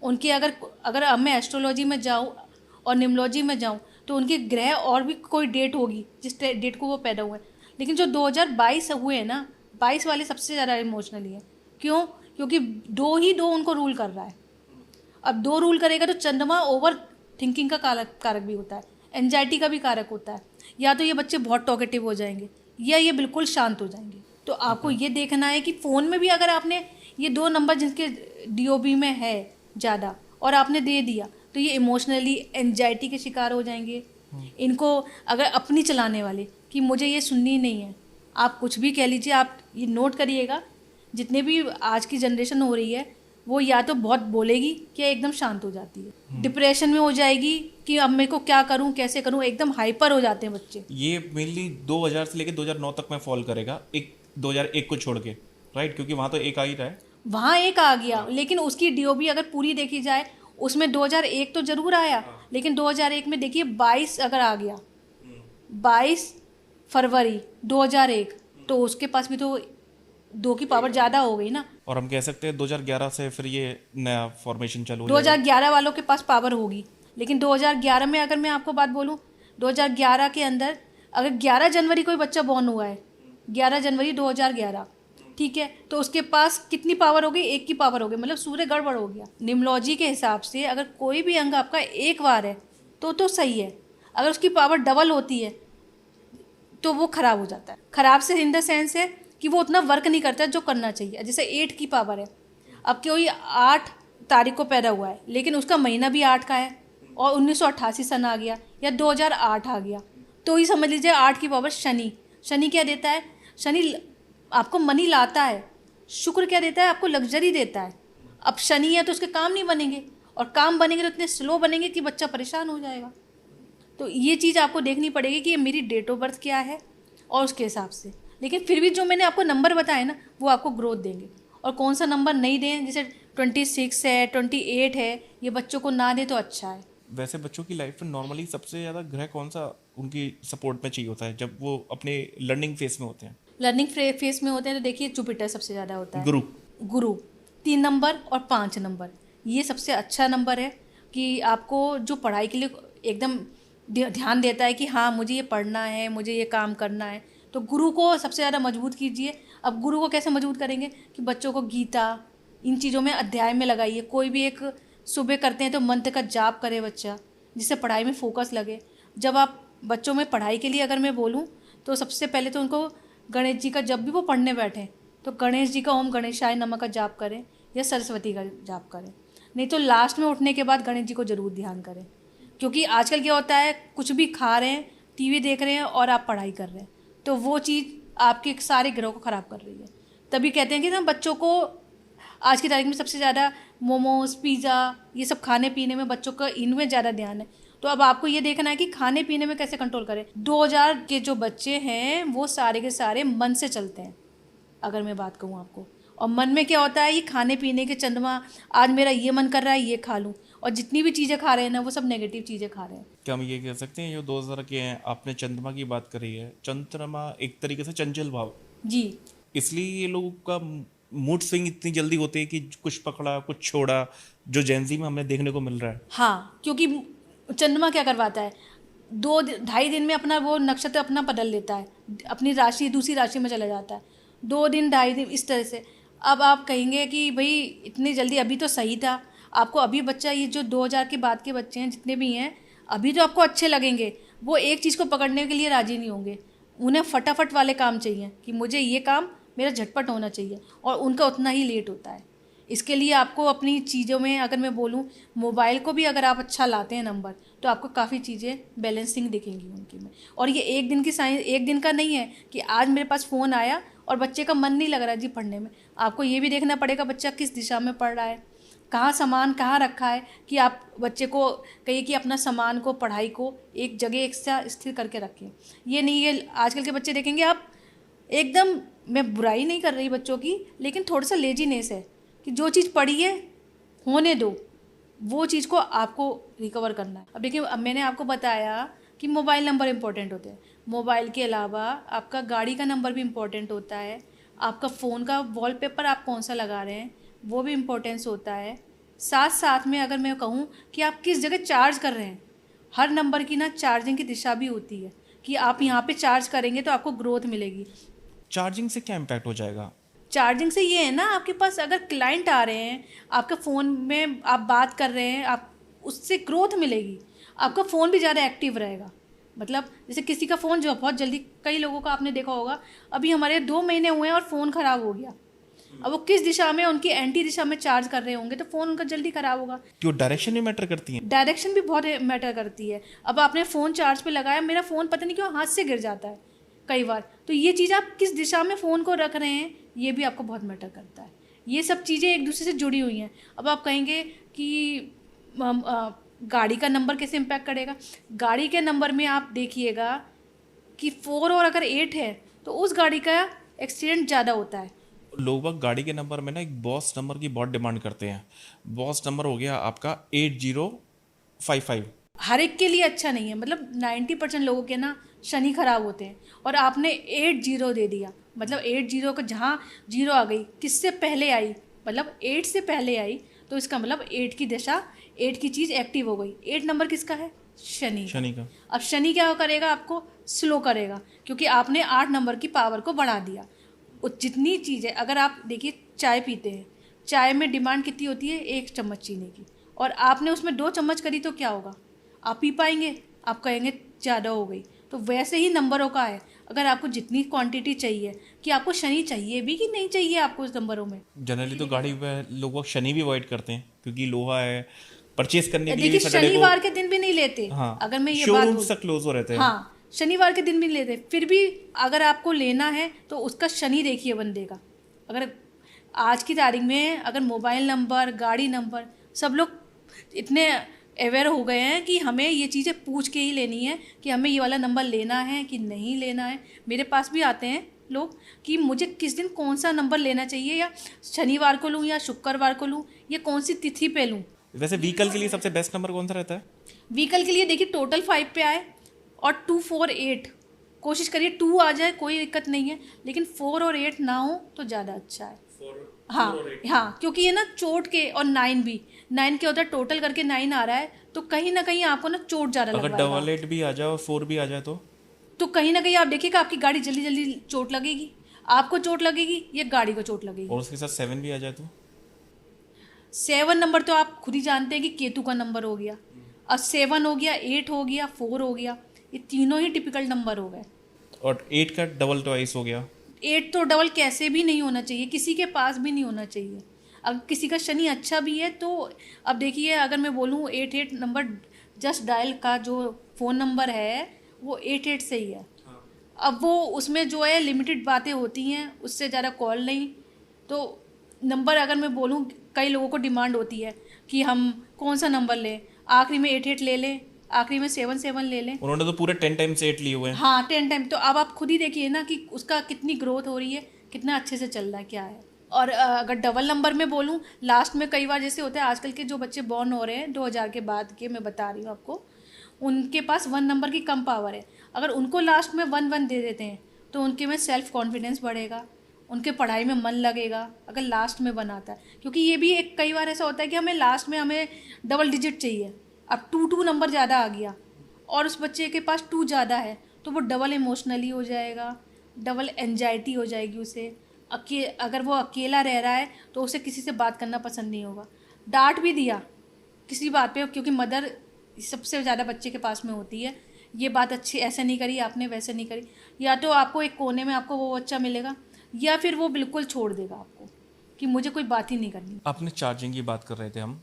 उनकी। अगर अगर अब मैं एस्ट्रोलॉजी में जाऊँ और न्यूमरोलॉजी में जाऊँ तो उनके ग्रह और भी कोई डेट होगी जिस डेट को वो पैदा हुए हैं। लेकिन जो 2022 हुए हैं ना, 22 वाले सबसे ज़्यादा इमोशनली है। क्यों? क्योंकि दो उनको रूल कर रहा है। अब दो रूल करेगा तो चंद्रमा ओवर थिंकिंग का कारक भी होता है, एंजाइटी का भी कारक होता है। या तो ये बच्चे बहुत टॉकेटिव हो जाएंगे या ये बिल्कुल शांत हो जाएंगे। तो आपको ये देखना है कि फ़ोन में भी अगर आपने ये 2 नंबर जिनके डीओबी में है ज़्यादा और आपने दे दिया तो ये इमोशनली एंजाइटी के शिकार हो जाएंगे। इनको अगर अपनी चलाने वाले कि मुझे ये सुननी नहीं है, आप कुछ भी कह लीजिए, आप ये नोट करिएगा जितने भी आज की जनरेशन हो रही है वो या तो बहुत बोलेगी या एकदम शांत हो जाती है, डिप्रेशन में हो जाएगी कि अब मेरे को क्या करूं कैसे करूं, एकदम हाइपर हो जाते हैं बच्चे। ये मेनली 2000 से लेकर 2009 तक में फॉल करेगा, एक 2001 को छोड़ के, राइट? क्योंकि वहाँ तो एक आ ही रहा है। वहाँ एक आ गया, लेकिन उसकी डीओबी अगर पूरी देखी जाए उसमें 2001 तो जरूर आया, लेकिन 2001 में देखिए 22 अगर आ गया, 22 फरवरी 2001, तो उसके पास भी तो 2 की पावर ज़्यादा हो गई ना। और हम कह सकते हैं 2011 से फिर ये नया फॉर्मेशन चालू हो जाएगा। 2011 वालों के पास पावर होगी, लेकिन 2011 में अगर मैं आपको बात बोलूँ, 2011 के अंदर अगर 11 जनवरी कोई बच्चा बॉर्न हुआ है, 11 जनवरी 2011, ठीक है, तो उसके पास कितनी पावर हो गई? 1 की पावर हो गई, मतलब सूर्य गड़बड़ हो गया। न्यूमरोलॉजी के हिसाब से अगर कोई भी अंग आपका एक बार है तो सही है, अगर उसकी पावर डबल होती है तो वो खराब हो जाता है। खराब से इन द सेंस है कि वो उतना वर्क नहीं करता जो करना चाहिए। जैसे 8 की पावर है, अब कोई 8 तारीख को पैदा हुआ है लेकिन उसका महीना भी 8 का है और 1988 सन आ गया या 2008 आ गया, तो ही समझ लीजिए 8 की पावर शनि। शनि क्या देता है? शनि आपको मनी लाता है। शुक्र क्या देता है? आपको लग्जरी देता है। अब शनि है तो उसके काम नहीं बनेंगे, और काम बनेंगे तो इतने स्लो बनेंगे कि बच्चा परेशान हो जाएगा। तो ये चीज़ आपको देखनी पड़ेगी कि ये मेरी डेट ऑफ बर्थ क्या है और उसके हिसाब से। लेकिन फिर भी जो मैंने आपको नंबर बताए ना वो आपको ग्रोथ देंगे, और कौन सा नंबर नहीं दें, जैसे 26 है 28 है, ये बच्चों को ना दे तो अच्छा है। वैसे बच्चों की लाइफ में नॉर्मली सबसे ज़्यादा ग्रह कौन सा उनकी सपोर्ट में चाहिए होता है जब वो अपने लर्निंग फेज में होते हैं? लर्निंग फेस में होते हैं तो देखिए जुपिटर सबसे ज़्यादा होता है। गुरु। गुरु 3 नंबर और 5 नंबर, ये सबसे अच्छा नंबर है कि आपको जो पढ़ाई के लिए एकदम ध्यान देता है कि हाँ मुझे ये पढ़ना है, मुझे ये काम करना है, तो गुरु को सबसे ज़्यादा मजबूत कीजिए। अब गुरु को कैसे मजबूत करेंगे कि बच्चों को गीता इन चीज़ों में अध्याय में लगाइए। कोई भी एक सुबह करते हैं तो मंत्र का जाप करे बच्चा, जिससे पढ़ाई में फोकस लगे। जब आप बच्चों में पढ़ाई के लिए अगर मैं बोलूँ तो सबसे पहले तो उनको गणेश जी का, जब भी वो पढ़ने बैठें तो गणेश जी का ओम गणेशाय नमः का जाप करें या सरस्वती का जाप करें, नहीं तो लास्ट में उठने के बाद गणेश जी को ज़रूर ध्यान करें। क्योंकि आजकल क्या होता है, कुछ भी खा रहे हैं, टीवी देख रहे हैं और आप पढ़ाई कर रहे हैं, तो वो चीज़ आपके सारे ग्रहों को ख़राब कर रही है। तभी कहते हैं कि ना बच्चों को आज की तारीख में सबसे ज़्यादा मोमोज पिज़्ज़ा ये सब खाने पीने में बच्चों का इनमें ज़्यादा ध्यान है। तो अब आपको ये देखना है कि खाने पीने में कैसे कंट्रोल करें। 2000 के जो बच्चे हैं वो सारे के सारे मन से चलते हैं, अगर मैं बात कहूँ आपको। और मन में क्या होता है, ये खाने पीने के चंद्रमा, आज मेरा ये मन कर रहा है ये खा लूँ, और जितनी भी चीज़ें खा रहे हैं ना वो सब नेगेटिव चीज़ें खा रहे हैं। क्या हम ये कह सकते हैं जो 2000 के हैं, आपने चंद्रमा की बात करी है, चंद्रमा एक तरीके से चंचल भाव, जी इसलिए ये लोगों का मूड स्विंग इतनी जल्दी होते हैं कि कुछ पकड़ा कुछ छोड़ा, जो जेंजी में हमें देखने को मिल रहा है। हाँ, क्योंकि चंद्रमा क्या करवाता है, 2-2.5 दिन में अपना वो नक्षत्र अपना बदल लेता है, अपनी राशि दूसरी राशि में चला जाता है, 2 दिन 2.5 दिन इस तरह से। अब आप कहेंगे कि भाई इतनी जल्दी, अभी तो सही था आपको। अभी बच्चा ये जो 2000 के बाद के बच्चे हैं जितने भी हैं, अभी तो आपको अच्छे लगेंगे, वो एक चीज़ को पकड़ने के लिए राज़ी नहीं होंगे। उन्हें फटाफट वाले काम चाहिए कि मुझे ये काम मेरा झटपट होना चाहिए, और उनका उतना ही लेट होता है। इसके लिए आपको अपनी चीज़ों में, अगर मैं बोलूँ मोबाइल को भी अगर आप अच्छा लाते हैं नंबर, तो आपको काफ़ी चीज़ें बैलेंसिंग दिखेंगी उनकी में। और ये एक दिन की साइंस, एक दिन का नहीं है कि आज मेरे पास फ़ोन आया और बच्चे का मन नहीं लग रहा जी पढ़ने में। आपको ये भी देखना पड़ेगा बच्चा किस दिशा में पढ़ रहा है, कहाँ सामान कहाँ रखा है, कि आप बच्चे को कहिए कि अपना सामान को, पढ़ाई को एक जगह एक स्थिर करके रखें। ये नहीं, ये आजकल के बच्चे देखेंगे आप एकदम, मैं बुराई नहीं कर रही बच्चों की, लेकिन थोड़ा सा लेजीनेस है कि जो चीज़ पढ़ी है होने दो, वो चीज़ को आपको रिकवर करना है। अब देखिए, अब मैंने आपको बताया कि मोबाइल नंबर इम्पोर्टेंट होते हैं। मोबाइल के अलावा आपका गाड़ी का नंबर भी इम्पोर्टेंट होता है। आपका फ़ोन का वॉलपेपर आप कौन सा लगा रहे हैं वो भी इम्पोर्टेंस होता है। साथ साथ में अगर मैं कहूँ कि आप किस जगह चार्ज कर रहे हैं, हर नंबर की ना चार्जिंग की दिशा भी होती है कि आप यहाँ पे चार्ज करेंगे तो आपको ग्रोथ मिलेगी। चार्जिंग से क्या इम्पैक्ट हो जाएगा? चार्जिंग से ये है ना, आपके पास अगर क्लाइंट आ रहे हैं, आपके फ़ोन में आप बात कर रहे हैं, आप उससे ग्रोथ मिलेगी, आपका फ़ोन भी ज़्यादा एक्टिव रहेगा। मतलब जैसे किसी का फ़ोन जो बहुत जल्दी, कई लोगों का आपने देखा होगा, अभी हमारे 2 महीने हुए हैं और फ़ोन ख़राब हो गया। अब वो किस दिशा में, उनकी एंटी दिशा में चार्ज कर रहे होंगे तो फ़ोन उनका जल्दी ख़राब होगा। क्यों डायरेक्शन भी मैटर करती है? डायरेक्शन भी बहुत मैटर करती है। अब आपने फ़ोन चार्ज पे लगाया, मेरा फ़ोन पता नहीं क्यों हाथ से गिर जाता है कई बार, तो ये चीज़ आप किस दिशा में फ़ोन को रख रहे हैं ये भी आपको बहुत मैटर करता है। ये सब चीज़ें एक दूसरे से जुड़ी हुई हैं। अब आप कहेंगे कि गाड़ी का नंबर कैसे इम्पैक्ट करेगा। गाड़ी के नंबर में आप देखिएगा कि 4 और अगर 8 है तो उस गाड़ी का एक्सीडेंट ज़्यादा होता है। लोग बाग गाड़ी के नंबर में ना एक बॉस नंबर की बहुत डिमांड करते हैं। बॉस नंबर हो गया आपका 8055। हर एक के लिए अच्छा नहीं है, मतलब 90% लोगों के ना शनि खराब होते हैं, और आपने 80 दे दिया, मतलब 80 का जहाँ जीरो आ गई, किससे पहले आई, मतलब 8 से पहले आई, तो इसका मतलब 8 की दिशा, 8 की चीज़ एक्टिव हो गई। 8 नंबर किसका है? शनि का। शनि का। अब शनि क्या करेगा? आपको स्लो करेगा, क्योंकि आपने 8 नंबर की पावर को बढ़ा दिया। जितनी चीज़ें, अगर आप देखिए चाय पीते हैं, चाय में डिमांड कितनी होती है? 1 चम्मच चीनी की, और आपने उसमें 2 चम्मच करी तो क्या होगा? आप पी पाएंगे? आप कहेंगे ज़्यादा हो गई। तो वैसे ही नंबरों का है, अगर आपको जितनी क्वांटिटी चाहिए, कि आपको शनि चाहिए भी कि नहीं चाहिए आपको उस नंबरों में। जनरली तो गाड़ी में लोग शनि भी अवॉइड करते हैं क्योंकि लोहा है, परचेज करने के लिए भी देखिए, सैटरडे शनिवार को। के दिन भी नहीं लेते, हाँ, अगर मैं ये बात शोरूम बोलूँ। तक क्लोज हो रहते हैं। हाँ, शनिवार के दिन भी नहीं लेते, फिर भी अगर आपको लेना है तो उसका शनि देखिए बंदे का। अगर आज की तारीख में अगर मोबाइल नंबर, गाड़ी नंबर, सब लोग इतने अवेयर हो गए हैं कि हमें ये चीज़ें पूछ के ही लेनी है कि हमें ये वाला नंबर लेना है कि नहीं लेना है। मेरे पास भी आते हैं लोग कि मुझे किस दिन कौन सा नंबर लेना चाहिए, या शनिवार को लूँ या शुक्रवार को लूँ, या कौन सी तिथि पे लूँ। वैसे व्हीकल के लिए सबसे बेस्ट नंबर कौन सा रहता है? व्हीकल के लिए देखिए टोटल 5 पे आए और 2, 4, 8, कोशिश करिए 2 आ जाए, कोई दिक्कत नहीं है, लेकिन 4 और 8 ना हो तो ज़्यादा अच्छा है। हाँ हाँ, क्योंकि ये ना चोट के, और 9 भी, 9 के उधर टोटल करके 9 आ रहा है, तो कहीं ना कहीं आपको ना चोट ज़्यादा अगर लगवाएगा। डबल एट भी आ जाए और 4 भी आ जाए तो कहीं ना कहीं आप देखिएगा आपकी गाड़ी जल्दी जल्दी चोट लगेगी, आपको चोट लगेगी या गाड़ी को चोट लगेगी। और उसके साथ 7 भी आ जाए तो? 7 नंबर तो आप खुद ही जानते हैं कि केतु का नंबर हो गया, और 7 हो गया, 8 हो गया, 4 हो गया, ये तीनों ही टिपिकल नंबर हो गए। और 8 का डबल ट्वाइस हो गया। 8 तो डबल कैसे भी नहीं होना चाहिए, किसी के पास भी नहीं होना चाहिए। अगर किसी का शनि अच्छा भी है तो, अब देखिए अगर मैं बोलूँ 88 नंबर जस्ट डायल का जो फ़ोन नंबर है वो 88 से ही है। अब वो उसमें जो है लिमिटेड बातें होती हैं, उससे ज़्यादा कॉल नहीं। तो नंबर अगर मैं बोलूँ, कई लोगों को डिमांड होती है कि हम कौन सा नंबर लें, आखिरी में 88 ले लें, आखिरी में 77 ले लें। उन्होंने तो पूरे 10 टाइम्स 8 लिए हुए हैं। हाँ, 10 टाइम। तो अब आप खुद ही देखिए ना कि उसका कितनी ग्रोथ हो रही है, कितना अच्छे से चल रहा है, क्या है। और अगर डबल नंबर में बोलूँ, लास्ट में कई बार जैसे होता है, आजकल के जो बच्चे बॉर्न हो रहे हैं 2000 के बाद के, मैं बता रही हूँ आपको, उनके पास 1 नंबर की कम पावर है। अगर उनको लास्ट में 1 दे देते हैं तो उनके में सेल्फ कॉन्फिडेंस बढ़ेगा, उनके पढ़ाई में मन लगेगा अगर लास्ट में 1 आता है। क्योंकि ये भी एक कई बार ऐसा होता है कि हमें लास्ट में हमें डबल डिजिट चाहिए, अब 2 नंबर ज़्यादा आ गया और उस बच्चे के पास 2 ज़्यादा है, तो वो डबल इमोशनली हो जाएगा, डबल एंजाइटी हो जाएगी उसे। अगर वो अकेला रह रहा है तो उसे किसी से बात करना पसंद नहीं होगा। डांट भी दिया किसी बात पे, क्योंकि मदर सबसे ज़्यादा बच्चे के पास में होती है, ये बात अच्छी ऐसे नहीं करी आपने, वैसे नहीं करी, या तो आपको एक कोने में आपको वो बच्चा मिलेगा, या फिर वो बिल्कुल छोड़ देगा आपको कि मुझे कोई बात ही नहीं करनी। आपने चार्जिंग की बात कर रहे थे हम,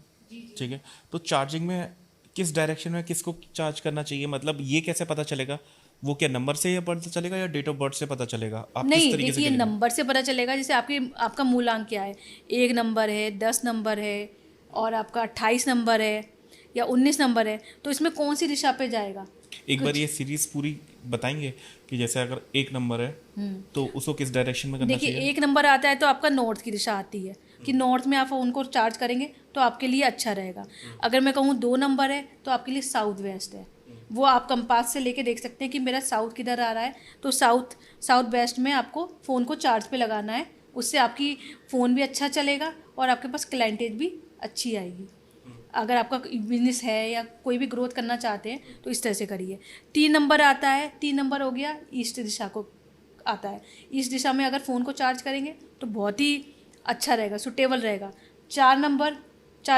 ठीक है, तो चार्जिंग में किस डायरेक्शन में किसको चार्ज करना चाहिए? मतलब ये कैसे पता चलेगा? वो क्या नंबर से या पता चलेगा या डेट ऑफ बर्थ से पता चलेगा? आप किस नहीं, तरीके से देखिए करेंगे? नंबर से पता चलेगा, जैसे आपका मूलांक क्या है, 1 नंबर है, 10 नंबर है, और आपका 28 नंबर है या 19 नंबर है, तो इसमें कौन सी दिशा पे जाएगा। एक बार ये सीरीज पूरी बताएंगे कि जैसे अगर 1 नंबर है तो उसको किस डायरेक्शन में करना देखिए चाहिए? 1 नंबर आता है तो आपका नॉर्थ की दिशा आती है, कि नॉर्थ में आप फ़ोन को चार्ज करेंगे तो आपके लिए अच्छा रहेगा। अगर मैं कहूँ 2 नंबर है तो आपके लिए साउथ वेस्ट है। वो आप कंपास से लेके देख सकते हैं कि मेरा साउथ किधर आ रहा है, तो साउथ वेस्ट में आपको फ़ोन को चार्ज पे लगाना है। उससे आपकी फ़ोन भी अच्छा चलेगा और आपके पास क्लाइंटेज भी अच्छी आएगी। अगर आपका बिजनेस है या कोई भी ग्रोथ करना चाहते हैं तो इस तरह से करिए। 3 नंबर आता है, 3 नंबर हो गया ईस्ट दिशा को आता है। ईस्ट दिशा में अगर फ़ोन को चार्ज करेंगे तो बहुत ही अच्छा रहेगा, सुटेबल रहेगा। 4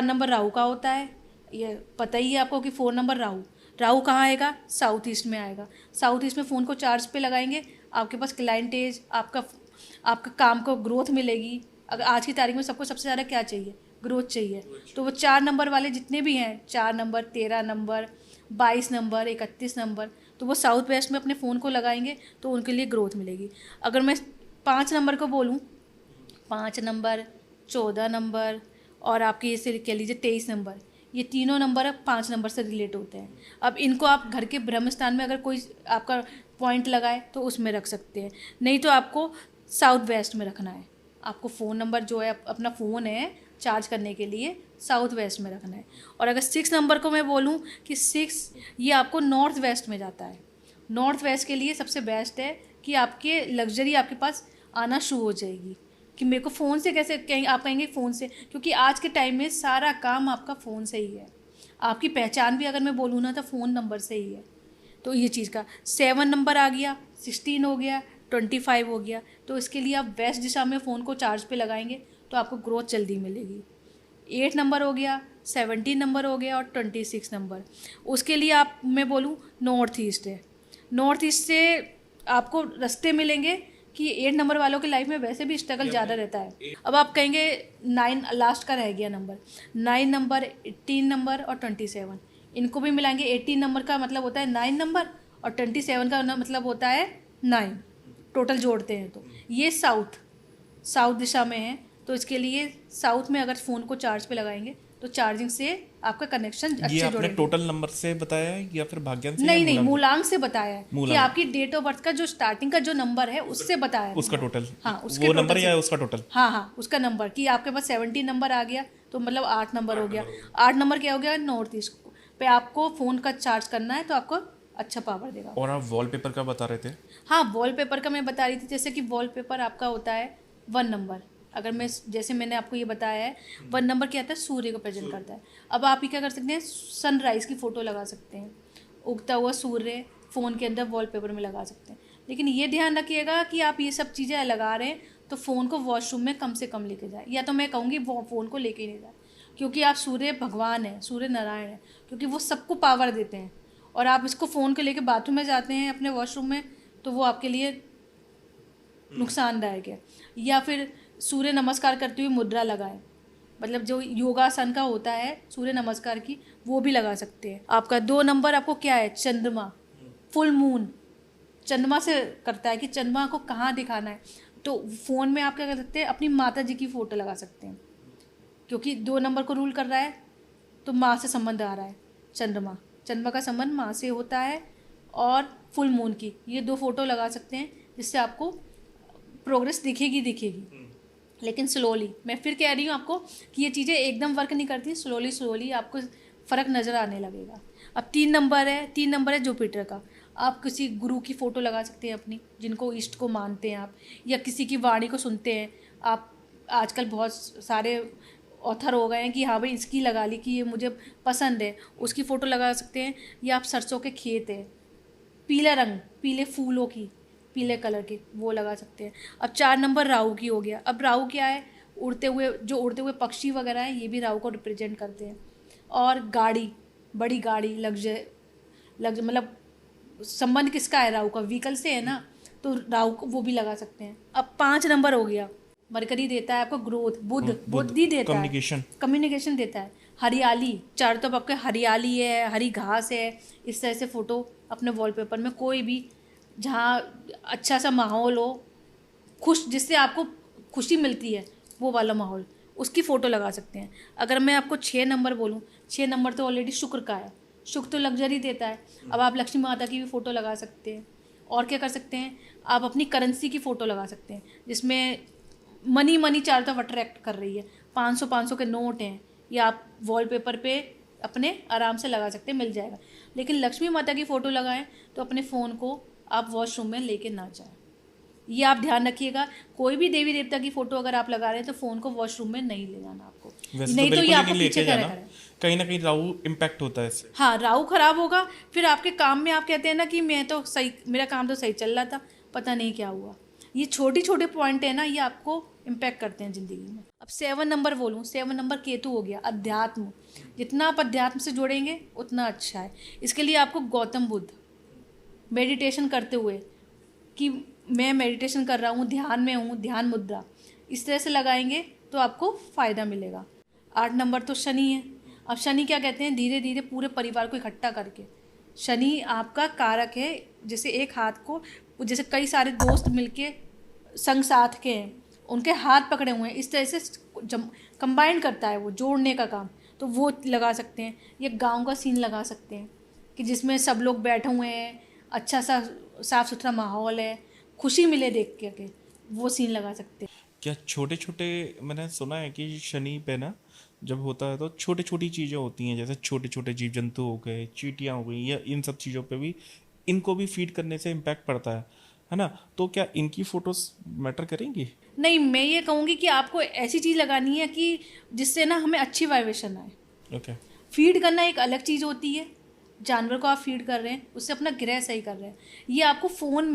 नंबर राहु का होता है। ये पता ही है आपको कि 4 नंबर राहु कहाँ आएगा, साउथ ईस्ट में आएगा। साउथ ईस्ट में फ़ोन को चार्ज पे लगाएंगे, आपके पास क्लाइंटेज, आपका काम को ग्रोथ मिलेगी। अगर आज की तारीख में सबको सबसे ज़्यादा क्या चाहिए, ग्रोथ चाहिए। तो वो 4 नंबर वाले जितने भी हैं, 4 नंबर, 13 नंबर, 22 नंबर, 31 नंबर, तो वो साउथ वेस्ट में अपने फ़ोन को लगाएंगे तो उनके लिए ग्रोथ मिलेगी। अगर मैं 5 नंबर को बोलूँ, 5 नंबर, 14 नंबर और आपके ये कह लीजिए 23 नंबर, ये तीनों नंबर 5 नंबर से रिलेट होते हैं। अब इनको आप घर के ब्रह्म स्थान में अगर कोई आपका पॉइंट लगाए तो उसमें रख सकते हैं, नहीं तो आपको साउथ वेस्ट में रखना है। आपको फ़ोन नंबर जो है अपना फ़ोन है चार्ज करने के लिए साउथ वेस्ट में रखना है। और अगर 6 नंबर को मैं बोलूँ कि 6 ये आपको नॉर्थ वेस्ट में जाता है। नॉर्थ वेस्ट के लिए सबसे बेस्ट है कि आपके लग्जरी आपके पास आना शुरू हो जाएगी। कि मेरे को फ़ोन से कैसे कहेंगे, आप कहेंगे फ़ोन से, क्योंकि आज के टाइम में सारा काम आपका फ़ोन से ही है। आपकी पहचान भी अगर मैं बोलूँ ना तो फ़ोन नंबर से ही है। तो ये चीज़ का 7 नंबर आ गया, 16 हो गया, 25 हो गया। तो इसके लिए आप वेस्ट दिशा में फ़ोन को चार्ज पे लगाएंगे तो आपको ग्रोथ जल्दी मिलेगी। 8 नंबर हो गया, 17 नंबर हो गया और 26 नंबर। उसके लिए आप मैं बोलूँ नॉर्थ ईस्ट है। नॉर्थ ईस्ट से आपको रास्ते मिलेंगे कि 8 नंबर वालों की लाइफ में वैसे भी स्ट्रगल ज़्यादा रहता है। अब आप कहेंगे 9 लास्ट का रह गया नंबर, 9 नंबर, 18 नंबर और 27, इनको भी मिलाएंगे। 18 नंबर का मतलब होता है 9 नंबर और 27 का मतलब होता है 9, टोटल जोड़ते हैं तो ये साउथ दिशा में है। तो इसके लिए साउथ में अगर फ़ोन को चार्ज पे लगाएंगे तो चार्जिंग से आपका कनेक्शन ये अच्छे आपने जुड़ेंगे। टोटल नंबर से बताया है या फिर भाग्यांश से या नहीं मूलांक? मूलांक से बताया है कि मूलांक। आपकी डेट ऑफ बर्थ का जो स्टार्टिंग का जो नंबर है उससे बताया है उसका नंबर। टोटल, हाँ उसके वो टोटल नंबर से। या उसका टोटल? हाँ उसका नंबर कि आपके पास 17 नंबर आ गया तो मतलब 8 नंबर हो गया। 8 नंबर क्या हो गया, नॉर्थ ईस्ट पे आपको फ़ोन का चार्ज करना है तो आपको अच्छा पावर देगा। और आप वॉलपेपर का बता रहे थे? हाँ वॉलपेपर का मैं बता रही थी, जैसे कि वॉलपेपर आपका होता है 1 नंबर। अगर मैं जैसे मैंने आपको ये बताया है 1 नंबर क्या आता है, सूर्य को प्रेजेंट करता है। अब आप ही क्या कर सकते हैं, सनराइज़ की फ़ोटो लगा सकते हैं, उगता हुआ सूर्य फ़ोन के अंदर वॉलपेपर में लगा सकते हैं। लेकिन ये ध्यान रखिएगा कि आप ये सब चीज़ें लगा रहे हैं तो फ़ोन को वॉशरूम में कम से कम लेके जाए, या तो मैं कहूँगी वो फ़ोन को लेके ही नहीं जाए, क्योंकि आप सूर्य भगवान हैं, सूर्य नारायण है, क्योंकि वो सबको पावर देते हैं। और आप इसको फ़ोन को लेके बाथरूम में जाते हैं अपने वॉशरूम में तो वो आपके लिए नुकसानदायक है। या फिर सूर्य नमस्कार करते हुए मुद्रा लगाएं, मतलब जो योगासन का होता है सूर्य नमस्कार की, वो भी लगा सकते हैं। आपका 2 नंबर आपको क्या है, चंद्रमा, फुल मून, चंद्रमा से करता है कि चंद्रमा को कहाँ दिखाना है। तो फ़ोन में आप क्या कर सकते हैं, अपनी माता जी की फ़ोटो लगा सकते हैं, क्योंकि 2 नंबर को रूल कर रहा है तो माँ से संबंध आ रहा है। चंद्रमा का संबंध माँ से होता है। और फुल मून की ये 2 फोटो लगा सकते हैं, जिससे आपको प्रोग्रेस दिखेगी। लेकिन स्लोली, मैं फिर कह रही हूँ आपको कि ये चीज़ें एकदम वर्क नहीं करती, स्लोली आपको फ़र्क नज़र आने लगेगा। अब 3 नंबर है जुपिटर का। आप किसी गुरु की फ़ोटो लगा सकते हैं अपनी, जिनको इष्ट को मानते हैं आप, या किसी की वाणी को सुनते हैं आप। आजकल बहुत सारे ऑथर हो गए हैं कि हाँ भाई इसकी लगा ली कि ये मुझे पसंद है, उसकी फ़ोटो लगा सकते हैं। या आप सरसों के खेत है, पीला रंग, पीले फूलों की, पीले कलर की, वो लगा सकते हैं। अब 4 नंबर राहु की हो गया। अब राहु क्या है, उड़ते हुए पक्षी वगैरह हैं, ये भी राहु को रिप्रेजेंट करते हैं। और गाड़ी, बड़ी गाड़ी, मतलब संबंध किसका है, राहु का व्हीकल से है ना, तो राहु को वो भी लगा सकते हैं। अब 5 नंबर हो गया, मरकरी देता है आपको ग्रोथ, बुद्धि देता है, कम्युनिकेशन देता है। हरियाली, चारों तरफ आपके हरियाली है, हरी घास है, इस तरह से फ़ोटो अपने वॉलपेपर में, कोई भी जहाँ अच्छा सा माहौल हो, जिससे आपको खुशी मिलती है, वो वाला माहौल, उसकी फ़ोटो लगा सकते हैं। अगर मैं आपको 6 नंबर बोलूँ, 6 नंबर तो ऑलरेडी शुक्र का है, शुक्र तो लग्जरी देता है। अब आप लक्ष्मी माता की भी फ़ोटो लगा सकते हैं। और क्या कर सकते हैं, आप अपनी करेंसी की फ़ोटो लगा सकते हैं, जिसमें मनी मनी चारों तरफ अट्रैक्ट कर रही है। 500 के नोट हैं, ये आप वॉलपेपर पे अपने आराम से लगा सकते हैं, मिल जाएगा। लेकिन लक्ष्मी माता की फ़ोटो लगाएं तो अपने फ़ोन को आप वॉशरूम में लेके ना जाएं, ये आप ध्यान रखिएगा। कोई भी देवी देवता की फ़ोटो अगर आप लगा रहे हैं तो फ़ोन को वॉशरूम में नहीं ले जाना आपको, वैसे तो नहीं तो ये बिल्कुल ही आपको नहीं पीछे लेके खड़ा जाना, करें। कहीं ना कहीं राहु इम्पैक्ट होता है इससे। हाँ, राहु खराब होगा, फिर आपके काम में आप कहते हैं ना कि मैं तो सही, मेरा काम तो सही चल रहा था, पता नहीं क्या हुआ। ये छोटे छोटे पॉइंट है ना, ये आपको इम्पैक्ट करते हैं ज़िंदगी में। अब 7 नंबर बोलूँ, 7 नंबर केतु हो गया, अध्यात्म। जितना आप अध्यात्म से जुड़ेंगे उतना अच्छा है। इसके लिए आपको गौतम बुद्ध मेडिटेशन करते हुए कि मैं मेडिटेशन कर रहा हूँ, ध्यान में हूँ, ध्यान मुद्रा इस तरह से लगाएंगे तो आपको फ़ायदा मिलेगा। 8 नंबर तो शनि है। अब शनि क्या कहते हैं, धीरे धीरे पूरे परिवार को इकट्ठा करके। शनि आपका कारक है, जैसे एक हाथ को, जैसे कई सारे दोस्त मिलके संग साथ के हैं, उनके हाथ पकड़े हुए हैं, इस तरह से कंबाइन करता है वो, जोड़ने का काम। तो वो लगा सकते हैं। ये गांव का सीन लगा सकते हैं कि जिसमें सब लोग बैठे हुए हैं, अच्छा सा साफ़ सुथरा माहौल है, खुशी मिले देख के, वो सीन लगा सकते हैं। क्या छोटे छोटे, मैंने सुना है कि शनि पे ना जब होता है तो छोटी छोटी चीज़ें होती हैं, जैसे छोटे छोटे जीव जंतु हो गए, चींटियाँ हो गई, या इन सब चीज़ों पे भी, इनको भी फीड करने से इम्पैक्ट पड़ता है ना? तो क्या इनकी फोटोज मैटर करेंगी? नहीं, मैं ये कहूँगी कि आपको ऐसी चीज़ लगानी है कि जिससे ना हमें अच्छी वाइब्रेशन आए। ओके। फीड करना एक अलग चीज़ होती है, जानवर को आप फीड कर रहे हैं, उससे अपना ग्रह सही कर रहे हैं। ये आपको फ़ोन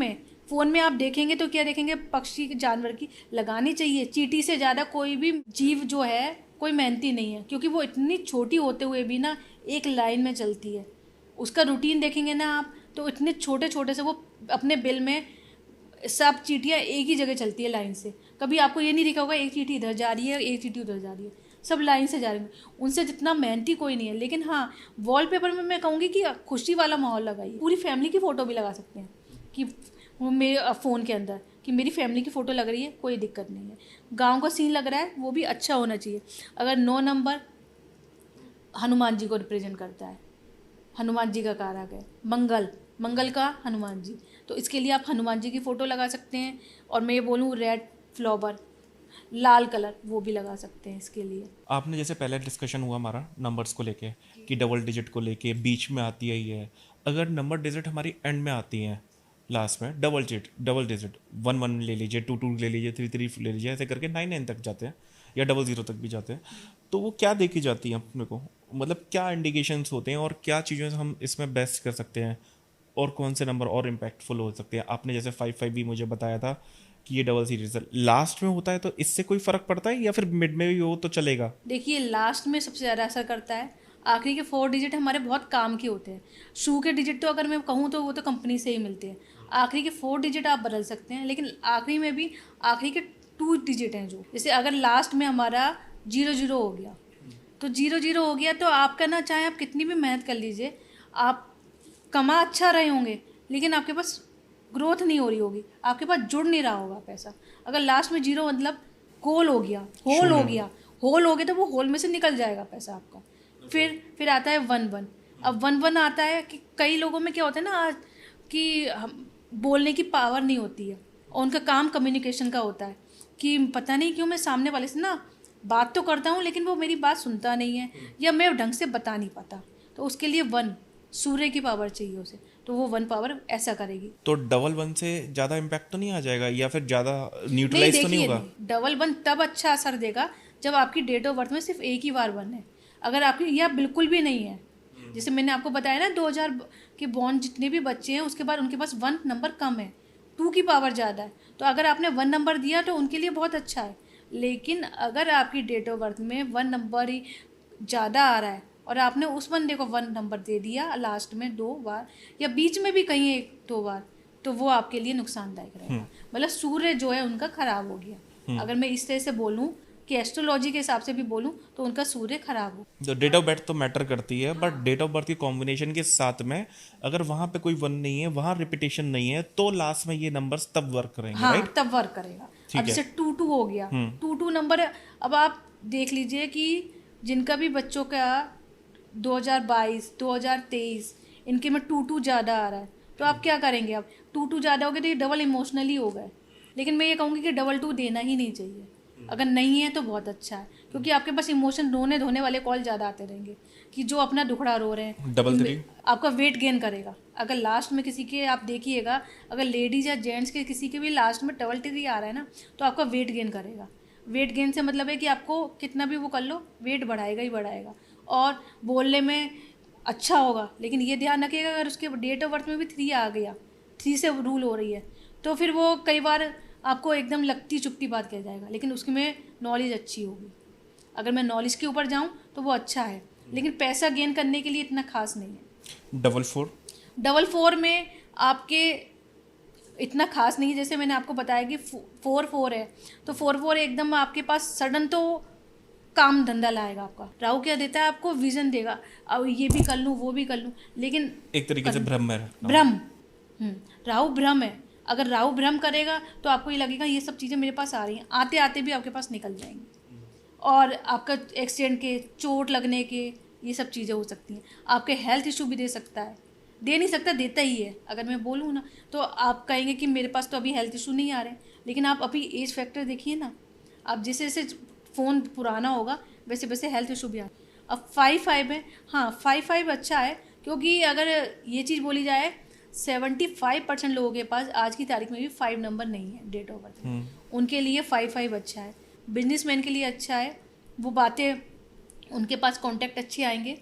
में आप देखेंगे तो क्या देखेंगे, पक्षी जानवर की लगानी चाहिए। चींटी से ज़्यादा कोई भी जीव जो है कोई मेहनती नहीं है, क्योंकि वो इतनी छोटी होते हुए भी ना एक लाइन में चलती है। उसका रूटीन देखेंगे ना आप, तो इतने छोटे छोटे से वो अपने बिल में, सब चींटियाँ एक ही जगह चलती है लाइन से। कभी आपको ये नहीं दिखा होगा एक चींटी इधर जा रही है, एक चींटी उधर जा रही है, सब लाइन से जा रहे हैं। उनसे जितना मेहनती कोई नहीं है। लेकिन हाँ, वॉलपेपर में मैं कहूँगी कि खुशी वाला माहौल लगाइए। पूरी फैमिली की फ़ोटो भी लगा सकते हैं कि वो मेरे फ़ोन के अंदर कि मेरी फैमिली की फ़ोटो लग रही है, कोई दिक्कत नहीं है। गाँव का सीन लग रहा है, वो भी अच्छा होना चाहिए। अगर 9 नंबर हनुमान जी को रिप्रेजेंट करता है, हनुमान जी का कारक है, मंगल का हनुमान जी, तो इसके लिए आप हनुमान जी की फ़ोटो लगा सकते हैं। और मैं ये बोलूँ, रेड फ्लावर, लाल कलर, वो भी लगा सकते हैं इसके लिए। आपने जैसे पहले डिस्कशन हुआ हमारा नंबर्स को लेके, कि डबल डिजिट को लेके बीच में आती है ये, अगर नंबर डिजिट हमारी एंड में आती हैं, लास्ट में डबल डिजिट 1 1 ले लीजिए, 2 2 ले लीजिए, 3 3 ले लीजिए, ऐसे करके 9 9 तक जाते हैं, या 00 तक भी जाते हैं, तो वो क्या देखी जाती हैं अपने को? मतलब क्या इंडिकेशंस होते हैं और क्या चीज़ें हम इसमें बेस्ट कर सकते हैं, और कौन से नंबर और इम्पैक्टफुल हो सकते हैं? आपने जैसे 5 5 भी मुझे बताया था कि ये डबल सीरीज लास्ट में होता है, तो इससे कोई फर्क पड़ता है या फिर मिड में भी हो तो चलेगा? देखिए, लास्ट में सबसे ज़्यादा असर करता है। आखिरी के 4 डिजिट हमारे बहुत काम के होते हैं। शुरू के डिजिट तो अगर मैं कहूँ तो वो तो कंपनी से ही मिलते हैं। आखिरी के 4 डिजिट आप बदल सकते हैं, लेकिन आखिरी में भी आखिरी के 2 डिजिट हैं जो, जैसे अगर लास्ट में हमारा 0 0 हो गया, तो 0 0 हो गया, तो आपका ना, चाहे आप कितनी भी मेहनत कर लीजिए, आप कमा अच्छा रहे होंगे, लेकिन आपके पास ग्रोथ नहीं हो रही होगी, आपके पास जुड़ नहीं रहा होगा पैसा। अगर लास्ट में 0 मतलब गोल हो गया, होल हो गया, होल हो गया, तो वो होल में से निकल जाएगा पैसा आपका। फिर आता है 1 1। अब 1 1 आता है कि कई लोगों में क्या होता है ना आज, कि हम बोलने की पावर नहीं होती है, और उनका काम कम्युनिकेशन का होता है कि पता नहीं क्यों मैं सामने वाले से ना बात तो करता हूँ, लेकिन वो मेरी बात सुनता नहीं है, या मैं ढंग से बता नहीं पाता। तो उसके लिए 1 सूर्य की पावर चाहिए उसे, तो वो 1 पावर ऐसा करेगी। तो डबल 1 से ज़्यादा इम्पैक्ट तो नहीं आ जाएगा, या फिर ज़्यादा नहीं, न्यूट्रलाइज तो नहीं देखिए, होगा? नहीं, डबल 1 तब अच्छा असर देगा जब आपकी डेट ऑफ बर्थ में सिर्फ एक ही बार 1 है। अगर आपकी यह बिल्कुल भी नहीं है, जैसे मैंने आपको बताया ना, 2000 के बॉर्न जितने भी बच्चे हैं, उसके बाद उनके पास 1 नंबर कम है, 2 की पावर ज़्यादा है, तो अगर आपने 1 नंबर दिया तो उनके लिए बहुत अच्छा है। लेकिन अगर आपकी डेट ऑफ बर्थ में 1 नंबर ही ज़्यादा आ रहा है, और आपने उस बंदे को 1 नंबर दे दिया लास्ट में 2 बार, या बीच में भी कहीं 1 2 बार, तो वो आपके लिए नुकसानदायक रहेगा। मतलब सूर्य जो है उनका खराब हो गया। अगर मैं इस तरह से बोलूँ कि एस्ट्रोलॉजी के हिसाब से भी बोलूँ, तो उनका सूर्य खराब हो। तो डेट ऑफ बर्थ तो मैटर करती है, बट डेट ऑफ बर्थ की कॉम्बिनेशन के साथ में अगर वहाँ पे कोई 1 नहीं है, वहाँ रिपीटेशन नहीं है, तो लास्ट में ये नंबर्स तब वर्क करेंगे, हाँ, राइट? तब वर्क करेगा। ठीक अब है। जैसे 2 2 हो गया, 2 2 नंबर है। अब आप देख लीजिए कि जिनका भी बच्चों का 2022 2023 इनके में 2 2 ज़्यादा आ रहा है, तो आप क्या करेंगे? अब 2 2 ज़्यादा हो गया तो ये डबल इमोशनली हो गए। लेकिन मैं ये कहूँगी कि डबल 2 देना ही नहीं चाहिए। अगर नहीं है तो बहुत अच्छा है, क्योंकि आपके पास इमोशन रोने धोने वाले कॉल ज़्यादा आते रहेंगे कि जो अपना दुखड़ा रो रहे हैं। डबल कि 3। आपका वेट गेन करेगा। अगर लास्ट में किसी के आप देखिएगा, अगर लेडीज़ या जेंट्स के किसी के भी लास्ट में डबल 3 आ रहा है ना, तो आपका वेट गेन करेगा। वेट गेन से मतलब है कि आपको कितना भी वो कर लो, वेट बढ़ाएगा ही बढ़ाएगा और बोलने में अच्छा होगा। लेकिन ये ध्यान रखिएगा, अगर उसके डेट ऑफ बर्थ में भी 3 आ गया, 3 से रूल हो रही है, तो फिर वो कई बार आपको एकदम लगती चुपती बात कह जाएगा, लेकिन उसमें नॉलेज अच्छी होगी। अगर मैं नॉलेज के ऊपर जाऊँ तो वो अच्छा है, लेकिन पैसा गेन करने के लिए इतना खास नहीं है। डबल 4। डबल 4 में आपके इतना खास नहीं है, जैसे मैंने आपको बताया कि 4 है, तो 4 एकदम आपके पास सडन तो काम धंधा लाएगा आपका। राहु क्या देता है आपको? विजन देगा, अब ये भी कर लूँ वो भी कर लूँ, लेकिन एक तरीके से भ्रम में रखना। भ्रम। राहु भ्रम है। अगर राहु भ्रम करेगा तो आपको ये लगेगा ये सब चीज़ें मेरे पास आ रही हैं, आते आते भी आपके पास निकल जाएंगी और आपका एक्सीडेंट के, चोट लगने के, ये सब चीज़ें हो सकती हैं। आपके हेल्थ इशू भी दे सकता है, दे नहीं सकता, देता ही है। अगर मैं बोलूँ ना तो आप कहेंगे कि मेरे पास तो अभी हेल्थ इशू नहीं आ रहे, लेकिन आप अभी एज फैक्टर देखिए ना, आप जैसे जैसे फ़ोन पुराना होगा वैसे वैसे हेल्थ इशू भी आ। अब 5 है, हाँ 5 अच्छा है, क्योंकि अगर ये चीज़ बोली जाए 75% लोगों के पास आज की तारीख में भी 5 नंबर नहीं है डेट ऑफ बर्थ में, उनके लिए 5 अच्छा है। बिजनेसमैन के लिए अच्छा है, वो बातें, उनके पास कांटेक्ट अच्छे आएंगे,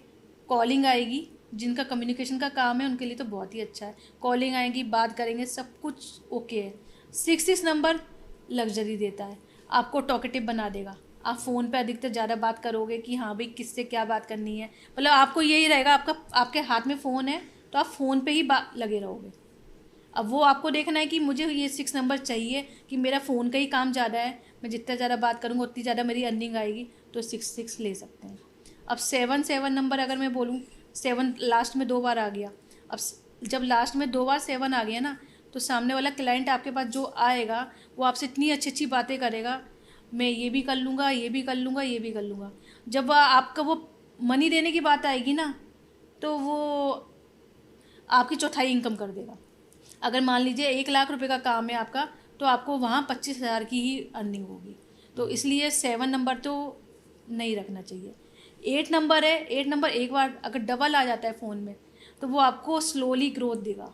कॉलिंग आएगी, जिनका कम्युनिकेशन का काम है उनके लिए तो बहुत ही अच्छा है। कॉलिंग आएगी, बात करेंगे, सब कुछ ओके है। 6 नंबर लग्जरी देता है, आपको टॉकेटिव बना देगा। आप फ़ोन पे अधिकतर ज़्यादा बात करोगे कि हाँ भाई किससे क्या बात करनी है, मतलब आपको यही रहेगा, आपके हाथ में फ़ोन है तो आप फ़ोन पे ही लगे रहोगे। अब वो आपको देखना है कि मुझे ये 6 नंबर चाहिए कि मेरा फ़ोन का ही काम ज़्यादा है, मैं जितना ज़्यादा बात करूँगा उतनी ज़्यादा मेरी अर्निंग आएगी, तो 6 ले सकते हैं। अब 7 नंबर अगर मैं बोलूँ, 7 लास्ट में 2 बार आ गया। अब जब लास्ट में 2 बार 7 आ गया ना, तो सामने वाला क्लाइंट आपके पास जो आएगा वो आपसे इतनी अच्छी अच्छी बातें करेगा, मैं ये भी कर लूँगा, ये भी कर लूँगा, ये भी कर लूँगा। जब आपका वो मनी देने की बात आएगी ना, तो वो आपकी चौथाई इनकम कर देगा। अगर मान लीजिए 1 लाख रुपए का काम है आपका, तो आपको वहाँ 25,000 की ही अर्निंग होगी। तो इसलिए 7 नंबर तो नहीं रखना चाहिए। 8 नंबर है, 8 नंबर एक बार अगर डबल आ जाता है फ़ोन में, तो वो आपको स्लोली ग्रोथ देगा।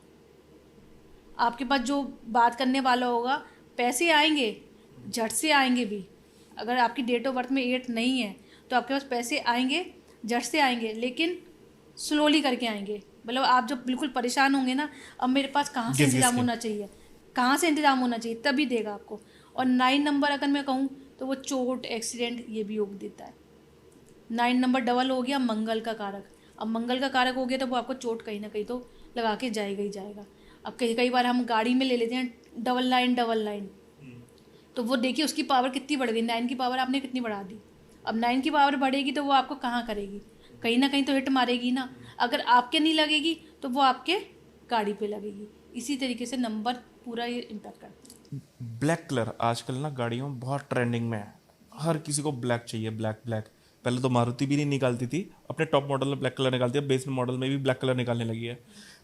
आपके पास जो बात करने वाला होगा, पैसे आएंगे, झट से आएंगे भी। अगर आपकी डेट ऑफ बर्थ में 8 नहीं है तो आपके पास पैसे आएंगे, झट से आएंगे, लेकिन स्लोली करके आएंगे। मतलब आप जब बिल्कुल परेशान होंगे ना, अब मेरे पास कहाँ से घिस घिस इंतज़ाम के। होना चाहिए, कहाँ से इंतज़ाम होना चाहिए, तभी देगा आपको। और 9 नंबर अगर मैं कहूँ तो वो चोट, एक्सीडेंट, ये भी योग देता है। 9 नंबर डबल हो गया मंगल का कारक। अब मंगल का कारक हो गया तो वो आपको चोट कहीं ना कहीं तो लगा के जाएगा ही जाएगा। अब कई कई बार हम गाड़ी में ले लेते हैं डबल 9, तो वो देखिए उसकी पावर कितनी बढ़ गई, 9 की पावर आपने कितनी बढ़ा दी। अब 9 की पावर बढ़ेगी तो वो आपको कहाँ करेगी, कहीं ना कहीं तो हिट मारेगी ना। अगर आपके नहीं लगेगी तो वो आपके गाड़ी पे लगेगी। इसी तरीके से नंबर पूरा ये इम्पैक्ट करता है। ब्लैक कलर आजकल ना गाड़ियों में बहुत ट्रेंडिंग में है, हर किसी को ब्लैक चाहिए, ब्लैक ब्लैक। पहले तो मारुति भी नहीं निकालती थी, अपने टॉप मॉडल में ब्लैक कलर निकालती है, बेस में मॉडल में भी ब्लैक कलर निकालने लगी है।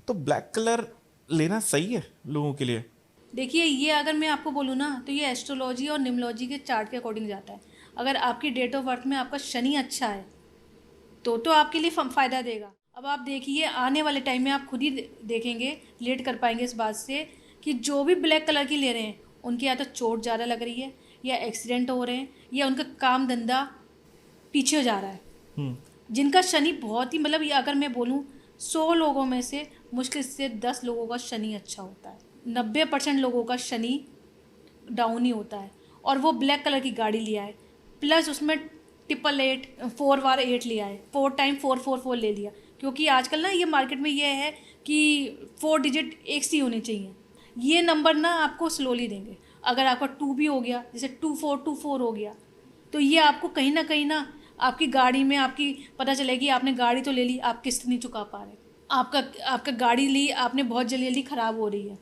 तो ब्लैक कलर लेना सही है लोगों के लिए? देखिए, ये अगर मैं आपको बोलूँ ना तो ये एस्ट्रोलॉजी और न्यूमरोलॉजी के चार्ट के अकॉर्डिंग जाता है। अगर आपकी डेट ऑफ बर्थ में आपका शनि अच्छा है तो आपके लिए फ़ायदा देगा। अब आप देखिए आने वाले टाइम में आप खुद ही देखेंगे, रिलेट कर पाएंगे इस बात से कि जो भी ब्लैक कलर की ले रहे हैं उनकी या तो चोट ज़्यादा लग रही है, या एक्सीडेंट हो रहे हैं, या उनका काम धंधा पीछे हो जा रहा है। जिनका शनि बहुत ही, मतलब ये अगर मैं बोलूँ 100 लोगों में से मुश्किल से 10 लोगों का शनि अच्छा होता है, 90% लोगों का शनि डाउन ही होता है। और वो ब्लैक कलर की गाड़ी लिया है, प्लस उसमें 888 4 बार 8 लिया है, 4 टाइम 444 ले लिया, क्योंकि आजकल ना ये मार्केट में ये है कि 4 डिजिट एक सी होनी चाहिए। ये नंबर ना आपको स्लोली देंगे। अगर आपका 2 भी हो गया, जैसे 2424 हो गया, तो ये आपको कहीं ना आपकी गाड़ी में आपकी पता चलेगी, आपने गाड़ी तो ले ली, आप किस्त नहीं चुका पा रहे, आपका गाड़ी ली आपने बहुत जल्दी जल्दी ख़राब हो रही है।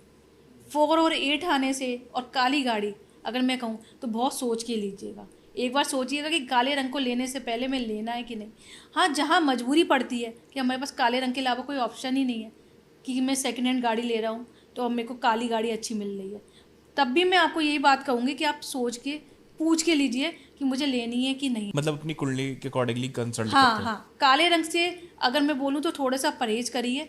4 और 8 आने से, और काली गाड़ी अगर मैं कहूँ तो बहुत सोच के लीजिएगा। एक बार सोचिएगा कि काले रंग को लेने से पहले मैं लेना है कि नहीं। हाँ, जहाँ मजबूरी पड़ती है कि हमारे पास काले रंग के अलावा कोई ऑप्शन ही नहीं है कि मैं सेकंड हैंड गाड़ी ले रहा हूँ तो अब मेरे को काली गाड़ी अच्छी मिल रही है, तब भी मैं आपको यही बात कहूँगी कि आप सोच के पूछ के लीजिए कि मुझे लेनी है कि नहीं। मतलब अपनी कुंडली के अकॉर्डिंगली कंसल्ट हाँ करते हैं। हाँ, काले रंग से अगर मैं बोलूँ तो थोड़ा सा परहेज करिए,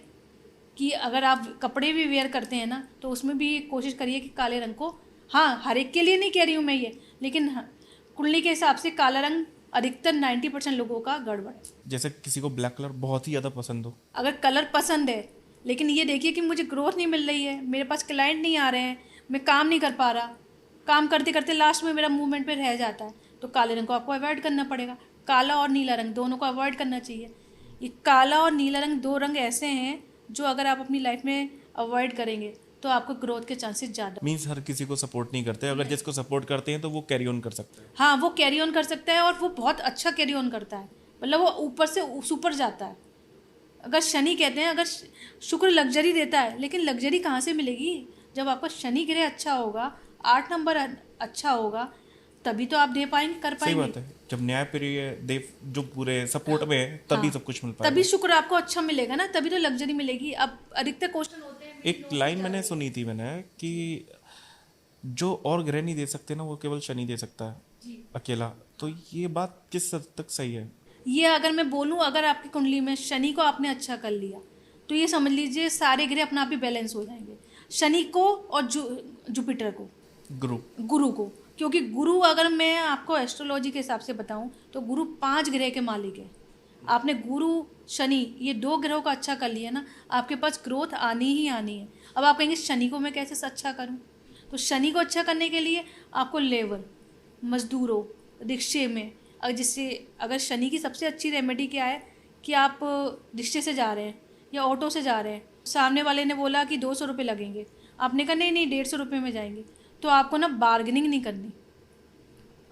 कि अगर आप कपड़े भी वेयर करते हैं ना तो उसमें भी कोशिश करिए कि काले रंग को, हाँ हर एक के लिए नहीं कह रही हूँ मैं ये, लेकिन हाँ, कुंडली के हिसाब से काला रंग अधिकतर 90% लोगों का गड़बड़ है। जैसे किसी को ब्लैक कलर बहुत ही ज़्यादा पसंद हो। अगर कलर पसंद है लेकिन ये देखिए कि मुझे ग्रोथ नहीं मिल रही है, मेरे पास क्लाइंट नहीं आ रहे हैं, मैं काम नहीं कर पा रहा, काम करते करते लास्ट में मेरा मूवमेंट पे रह जाता है, तो काले रंग को आपको अवॉइड करना पड़ेगा। काला और नीला रंग दोनों को अवॉइड करना चाहिए। ये काला और नीला रंग दो रंग ऐसे हैं जो अगर आप अपनी लाइफ में अवॉइड करेंगे तो आपको ग्रोथ के चांसेस ज़्यादा। मीन्स हर किसी को सपोर्ट नहीं करते, अगर जिसको सपोर्ट करते हैं तो वो कैरी ऑन कर सकते हैं। हाँ, वो कैरी ऑन कर सकता है और वो बहुत अच्छा कैरी ऑन करता है, मतलब वो ऊपर से सुपर जाता है। अगर शनि कहते हैं, अगर शुक्र लग्जरी देता है, लेकिन लग्जरी कहाँ से मिलेगी? जब आपका शनि ग्रह अच्छा होगा, 8 नंबर अच्छा होगा, तभी तो आप दे पाएंगे, कर सही पाएंगे। बात है, जब न्याय प्रिय देव जो पूरे सपोर्ट में है तभी हाँ, सब कुछ मिल पाएगा। तभी शुक्र आपको अच्छा मिलेगा ना, तभी तो लग्जरी मिलेगी। अब अधिकतर क्वेश्चन होते हैं एक लाइन मैंने सुनी थी कि जो और ग्रह नहीं दे सकते ना वो केवल शनि दे सकता है अकेला। तो ये बात किस हद तक सही है? ये अगर मैं बोलूँ, अगर आपकी कुंडली में शनि को आपने अच्छा कर लिया तो ये समझ लीजिए सारे ग्रह अपना आप ही बैलेंस हो जाएंगे, शनि को और जुपिटर को, गुरु। गुरु को। क्योंकि गुरु, अगर मैं आपको एस्ट्रोलॉजी के हिसाब से बताऊं तो गुरु 5 ग्रह के मालिक है। आपने गुरु शनि ये 2 ग्रहों का अच्छा कर लिया ना, आपके पास ग्रोथ आनी ही आनी है। अब आप कहेंगे शनि को मैं कैसे अच्छा करूं? तो शनि को अच्छा करने के लिए आपको लेबर, मजदूरों, रिक्शे में, अगर शनि की सबसे अच्छी रेमेडी क्या है कि आप रिक्शे से जा रहे हैं या ऑटो से जा रहे हैं, सामने वाले ने बोला कि 200 रुपये लगेंगे, आपने कहा नहीं नहीं 150 रुपये में जाएंगे, तो आपको ना बार्गेनिंग नहीं करनी।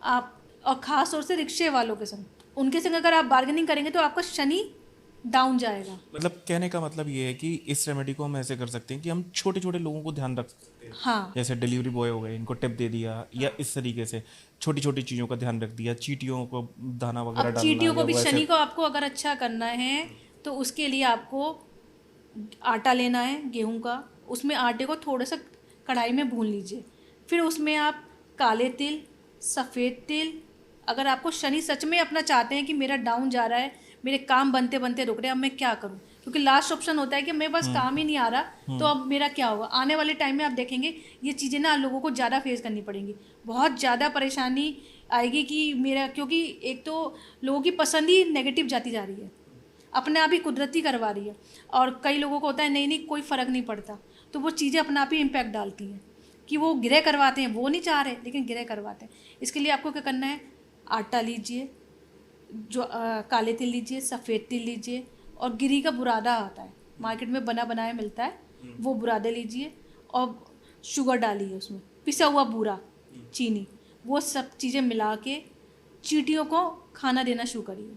आप, और ख़ास तौर से रिक्शे वालों के संग, उनके संग अगर आप बार्गेनिंग करेंगे तो आपका शनि डाउन जाएगा। मतलब कहने का मतलब ये है कि इस रेमेडी को हम ऐसे कर सकते हैं कि हम छोटे छोटे लोगों को ध्यान रख सकते हैं। हाँ जैसे डिलीवरी बॉय हो गए, इनको टिप दे दिया, या इस तरीके से छोटी छोटी चीज़ों का ध्यान रख दिया, चींटियों को दाना वगैरह अब डालना, चींटियों को या भी, वैसे। शनि को आपको अगर अच्छा करना है तो उसके लिए आपको आटा लेना है गेहूं का, उसमें आटे को थोड़ा सा कढ़ाई में भून लीजिए, फिर उसमें आप काले तिल, सफ़ेद तिल, अगर आपको शनि सच में अपना चाहते हैं कि मेरा डाउन जा रहा है, मेरे काम बनते बनते रुक रहे हैं, अब मैं क्या करूं, क्योंकि लास्ट ऑप्शन होता है कि मेरे पास काम ही नहीं आ रहा, तो अब मेरा क्या होगा। आने वाले टाइम में आप देखेंगे ये चीज़ें ना लोगों को ज़्यादा फेस करनी पड़ेंगी, बहुत ज़्यादा परेशानी आएगी कि मेरा, क्योंकि एक तो लोगों की पसंद ही नेगेटिव जाती जा रही है, अपने आप ही कुदरती करवा रही है, और कई लोगों को होता है नहीं नहीं कोई फ़र्क नहीं पड़ता, तो वो चीज़ें अपने आप ही इम्पैक्ट डालती हैं कि वो ग्रह करवाते हैं, वो नहीं चाह रहे लेकिन ग्रह करवाते हैं। इसके लिए आपको क्या करना है, आटा लीजिए, जो काले तिल लीजिए, सफ़ेद तिल लीजिए, और गिरी का बुरादा आता है मार्केट में बना बनाया मिलता है, वो बुरादे लीजिए, और शुगर डालिए उसमें, पिसा हुआ बूरा, चीनी, वो सब चीज़ें मिला के चींटियों को खाना देना शुरू करिए।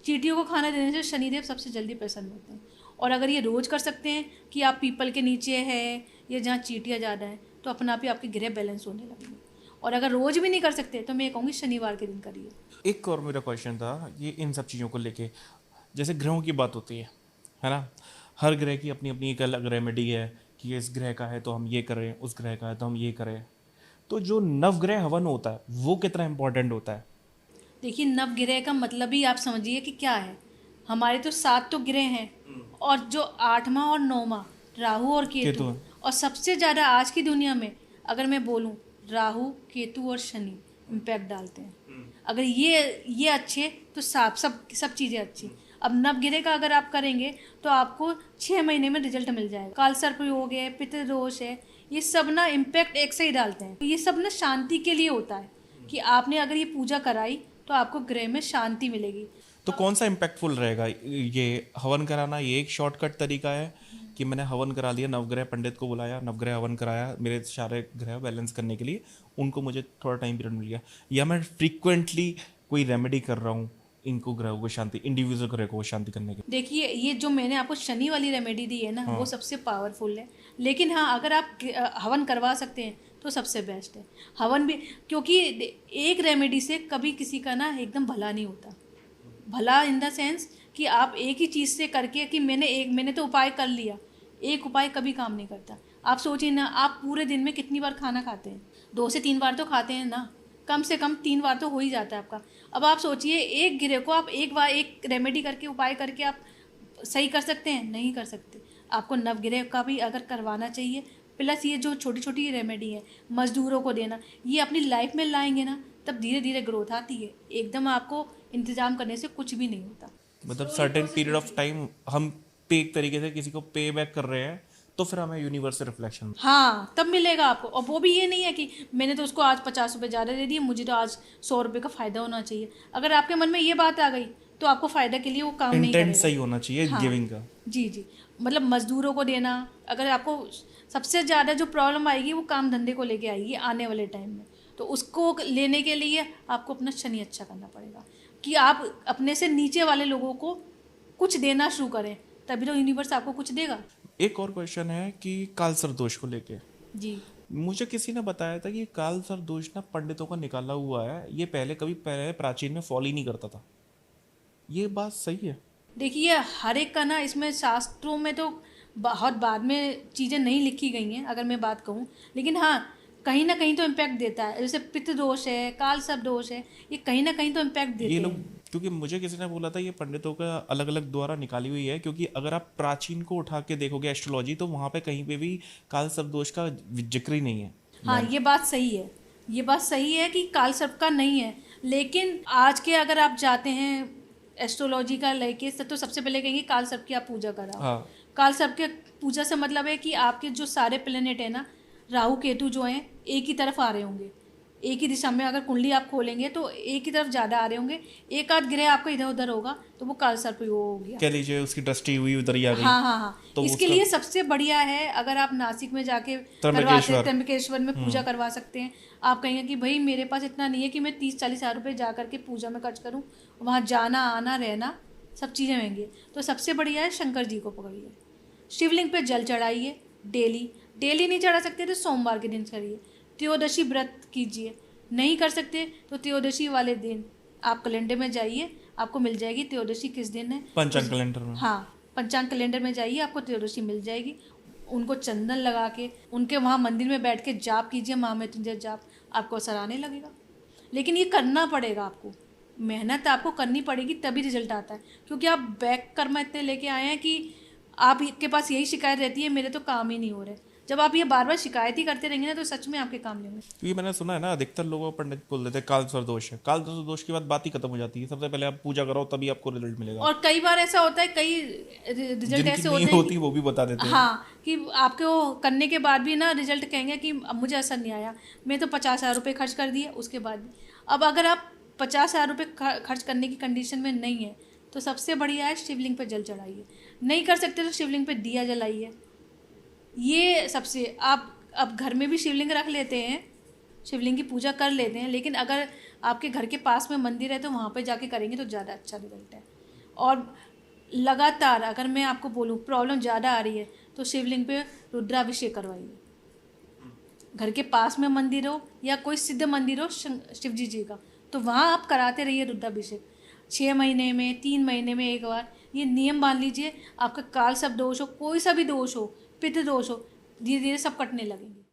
चींटियों को खाना देने से शनिदेव सबसे जल्दी प्रसन्न होते हैं। और अगर ये रोज़ कर सकते हैं कि आप पीपल के नीचे है या जहाँ चींटियाँ ज़्यादा हैं, तो अपना आप ही आपके ग्रह बैलेंस होने लगेंगे। और अगर रोज़ भी नहीं कर सकते तो मैं ये कहूँगी शनिवार के दिन करिए। एक और मेरा क्वेश्चन था ये इन सब चीज़ों को लेके, जैसे ग्रहों की बात होती है ना, हर ग्रह की अपनी अपनी एक अलग रेमेडी है कि इस ग्रह का है तो हम ये करें, उस ग्रह का है तो हम ये करें। तो जो नवग्रह हवन होता है वो कितना इम्पोर्टेंट होता है? देखिए, नवग्रह का मतलब ही आप समझिए कि क्या है। हमारे तो 7 तो ग्रह हैं, और जो 8वां और 9वां राहु और केतु, केतु। और सबसे ज़्यादा आज की दुनिया में अगर मैं बोलूँ, राहु, केतु और शनि इम्पैक्ट डालते हैं। अगर ये अच्छे तो सब चीज़ें अच्छी। अब नवग्रह का अगर आप करेंगे तो आपको 6 महीने में रिजल्ट मिल जाएगा। काल सर्प योग है, पितृदोष है, ये सब ना इम्पैक्ट एक से ही डालते हैं। ये सब ना शांति के लिए होता है कि आपने अगर ये पूजा कराई तो आपको ग्रह में शांति मिलेगी। तो कौन सा इम्पैक्टफुल रहेगा? ये हवन कराना ये एक शॉर्टकट तरीका है कि मैंने हवन करा लिया, नवग्रह पंडित को बुलाया, नवग्रह हवन कराया मेरे सारे ग्रह बैलेंस करने के लिए, उनको मुझे थोड़ा टाइम पीरियड मिल गया, या मैं फ्रीक्वेंटली कोई रेमेडी कर रहा हूँ इनको ग्रहों को शांति, इंडिविजुअल ग्रह को शांति करने के? देखिए, ये जो मैंने आपको शनि वाली रेमेडी दी है ना, वो सबसे पावरफुल है। लेकिन हाँ, अगर आप हवन करवा सकते हैं तो सबसे बेस्ट है हवन भी, क्योंकि एक रेमेडी से कभी किसी का ना एकदम भला नहीं होता। भला इन द सेंस कि आप एक ही चीज़ से करके कि मैंने तो उपाय कर लिया, एक उपाय कभी काम नहीं करता। आप सोचिए ना, आप पूरे दिन में कितनी बार खाना खाते हैं? 2 से 3 बार तो खाते हैं ना, कम से कम 3 बार तो हो ही जाता है आपका। अब आप सोचिए एक गिरे को आप एक बार एक रेमेडी करके उपाय करके आप सही कर सकते हैं? नहीं कर सकते। आपको नवग्रह का भी अगर करवाना चाहिए, प्लस ये जो छोटी छोटी रेमेडी है मजदूरों को देना, ये अपनी लाइफ में लाएंगे ना, तब धीरे धीरे ग्रोथ आती है। एकदम आपको इंतजाम करने से कुछ भी नहीं होता। मतलब सर्टेन पीरियड ऑफ टाइम हम पे एक तरीके से किसी को पे बैक कर रहे हैं, तो फिर हमें यूनिवर्स से रिफ्लेक्शन। हाँ, तब मिलेगा आपको। और वो भी ये नहीं है कि मैंने तो उसको आज 50 रुपये ज़्यादा दे दिए, मुझे तो आज 100 रुपये का फ़ायदा होना चाहिए। अगर आपके मन में ये बात आ गई तो आपको फ़ायदा के लिए वो काम नहीं इंटेंट करेगा। सही होना चाहिए हाँ, गिविंग का। जी जी। मतलब मजदूरों को देना, अगर आपको सबसे ज़्यादा जो प्रॉब्लम आएगी वो काम धंधे को लेके आएगी आने वाले टाइम में, तो उसको लेने के लिए आपको अपना शनि अच्छा करना पड़ेगा कि आप अपने से नीचे वाले लोगों को कुछ देना शुरू करें, तभी तो यूनिवर्स आपको कुछ देगा। एक और क्वेश्चन है कि कालसर्प दोष को लेके जी। मुझे किसी ने बताया था कि कालसर्प दोष ना पंडितों का निकाला हुआ है, ये पहले प्राचीन में फॉलो ही नहीं करता था। ये बात सही है? देखिए, हर एक का ना इसमें शास्त्रों में तो बहुत बाद में चीज़ें नहीं लिखी गई हैं अगर मैं बात कहूँ, लेकिन हाँ कहीं ना कहीं तो इम्पैक्ट देता है। जैसे पित्त दोष है, काल सर्प दोष है, ये कहीं ना कहीं तो इम्पैक्ट देते ये लोग, हैं। क्योंकि मुझे किसी ने बोला था ये पंडितों का अलग अलग द्वारा निकाली हुई है, क्योंकि अगर आप प्राचीन को उठा के देखोगे एस्ट्रोलॉजी, तो वहाँ पे कहीं पे भी कालसर्प दोष का जिक्र ही नहीं है। हाँ, ये बात सही है। ये बात सही है कि काल सर्प का नहीं है, लेकिन आज के अगर आप जाते हैं एस्ट्रोलॉजी का लेके तो सबसे पहले कहेंगे काल सर्प की आप पूजा कराओ। हाँ, काल सर्प के पूजा से मतलब है कि आपके जो सारे प्लेनेट है ना, राहु केतु जो हैं एक ही तरफ आ रहे होंगे, एक ही दिशा में। अगर कुंडली आप खोलेंगे तो एक ही तरफ ज़्यादा आ रहे होंगे, एक आध ग्रह आपका इधर उधर होगा, तो वो काल सर्प वो हो गया। कह लीजिए उसकी दृष्टि हुई उधर ही आ गई। हाँ हाँ हाँ। तो इसके उसका लिए सबसे बढ़िया है अगर आप नासिक में जाके त्र्यंबकेश्वर में पूजा करवा सकते हैं। आप कहेंगे कि भाई मेरे पास इतना नहीं है कि मैं 30-40 हज़ार रुपये जा करके पूजा में खर्च करूँ, वहाँ जाना आना रहना सब चीज़ें महंगी है। तो सबसे बढ़िया है शंकर जी को पकड़िए, शिवलिंग पे जल चढ़ाइए डेली। डेली नहीं चढ़ा सकते तो सोमवार के दिन करिए। त्रयोदशी व्रत कीजिए, नहीं कर सकते तो त्रयोदशी वाले दिन आप कैलेंडर में जाइए, आपको मिल जाएगी त्रयोदशी किस दिन है। पंचांग कैलेंडर में। हाँ, पंचांग कैलेंडर में जाइए, आपको त्रयोदशी मिल जाएगी। उनको चंदन लगा के उनके वहाँ मंदिर में बैठ के जाप कीजिए, महामृत्युंजय जाप, आपको असर आने लगेगा। लेकिन ये करना पड़ेगा आपको, मेहनत आपको करनी पड़ेगी, तभी रिजल्ट आता है। क्योंकि आप बैक कर्म इतने लेके आए हैं कि आपके पास यही शिकायत रहती है मेरे तो काम ही नहीं हो रहे। जब आप ये बार बार शिकायत ही करते रहेंगे ना, तो सच में आपके काम नहीं होंगे। क्योंकि मैंने सुना है ना, अधिकतर लोगों को पंडित बोल देते हैं कालसर्प दोष है। कालसर्प दोष के बाद बात ही खत्म हो जाती है। सबसे पहले आप पूजा करो तभी आपको रिजल्ट मिलेगा। और कई बार ऐसा होता है, कई रिजल्ट जिनकी ऐसे नहीं होते हैं होती वो भी बता देते हैं। हाँ, कि आपको करने के बाद भी ना रिजल्ट कहेंगे कि अब मुझे असर नहीं आया, मैं तो 50,000 रुपये खर्च कर दिए उसके बाद भी। अब अगर आप 50,000 रुपये खर्च करने की कंडीशन में नहीं है, तो सबसे बढ़िया है शिवलिंग पे जल चढ़ाइए। नहीं कर सकते तो शिवलिंग पे दिया जलाइए। ये सबसे आप अब घर में भी शिवलिंग रख लेते हैं, शिवलिंग की पूजा कर लेते हैं, लेकिन अगर आपके घर के पास में मंदिर है तो वहाँ पे जाके करेंगे तो ज़्यादा अच्छा रिजल्ट है। और लगातार अगर मैं आपको बोलूँ प्रॉब्लम ज़्यादा आ रही है तो शिवलिंग पे रुद्राभिषेक करवाइए। घर के पास में मंदिर हो या कोई सिद्ध मंदिर हो शिव जी का, तो वहाँ आप कराते रहिए रुद्राभिषेक। 6 महीने में 3 महीने में एक बार, ये नियम मान लीजिए। आपका काल सब दोष हो, कोई सा भी दोष हो, पितृ दोष हो, धीरे धीरे सब कटने लगेंगे।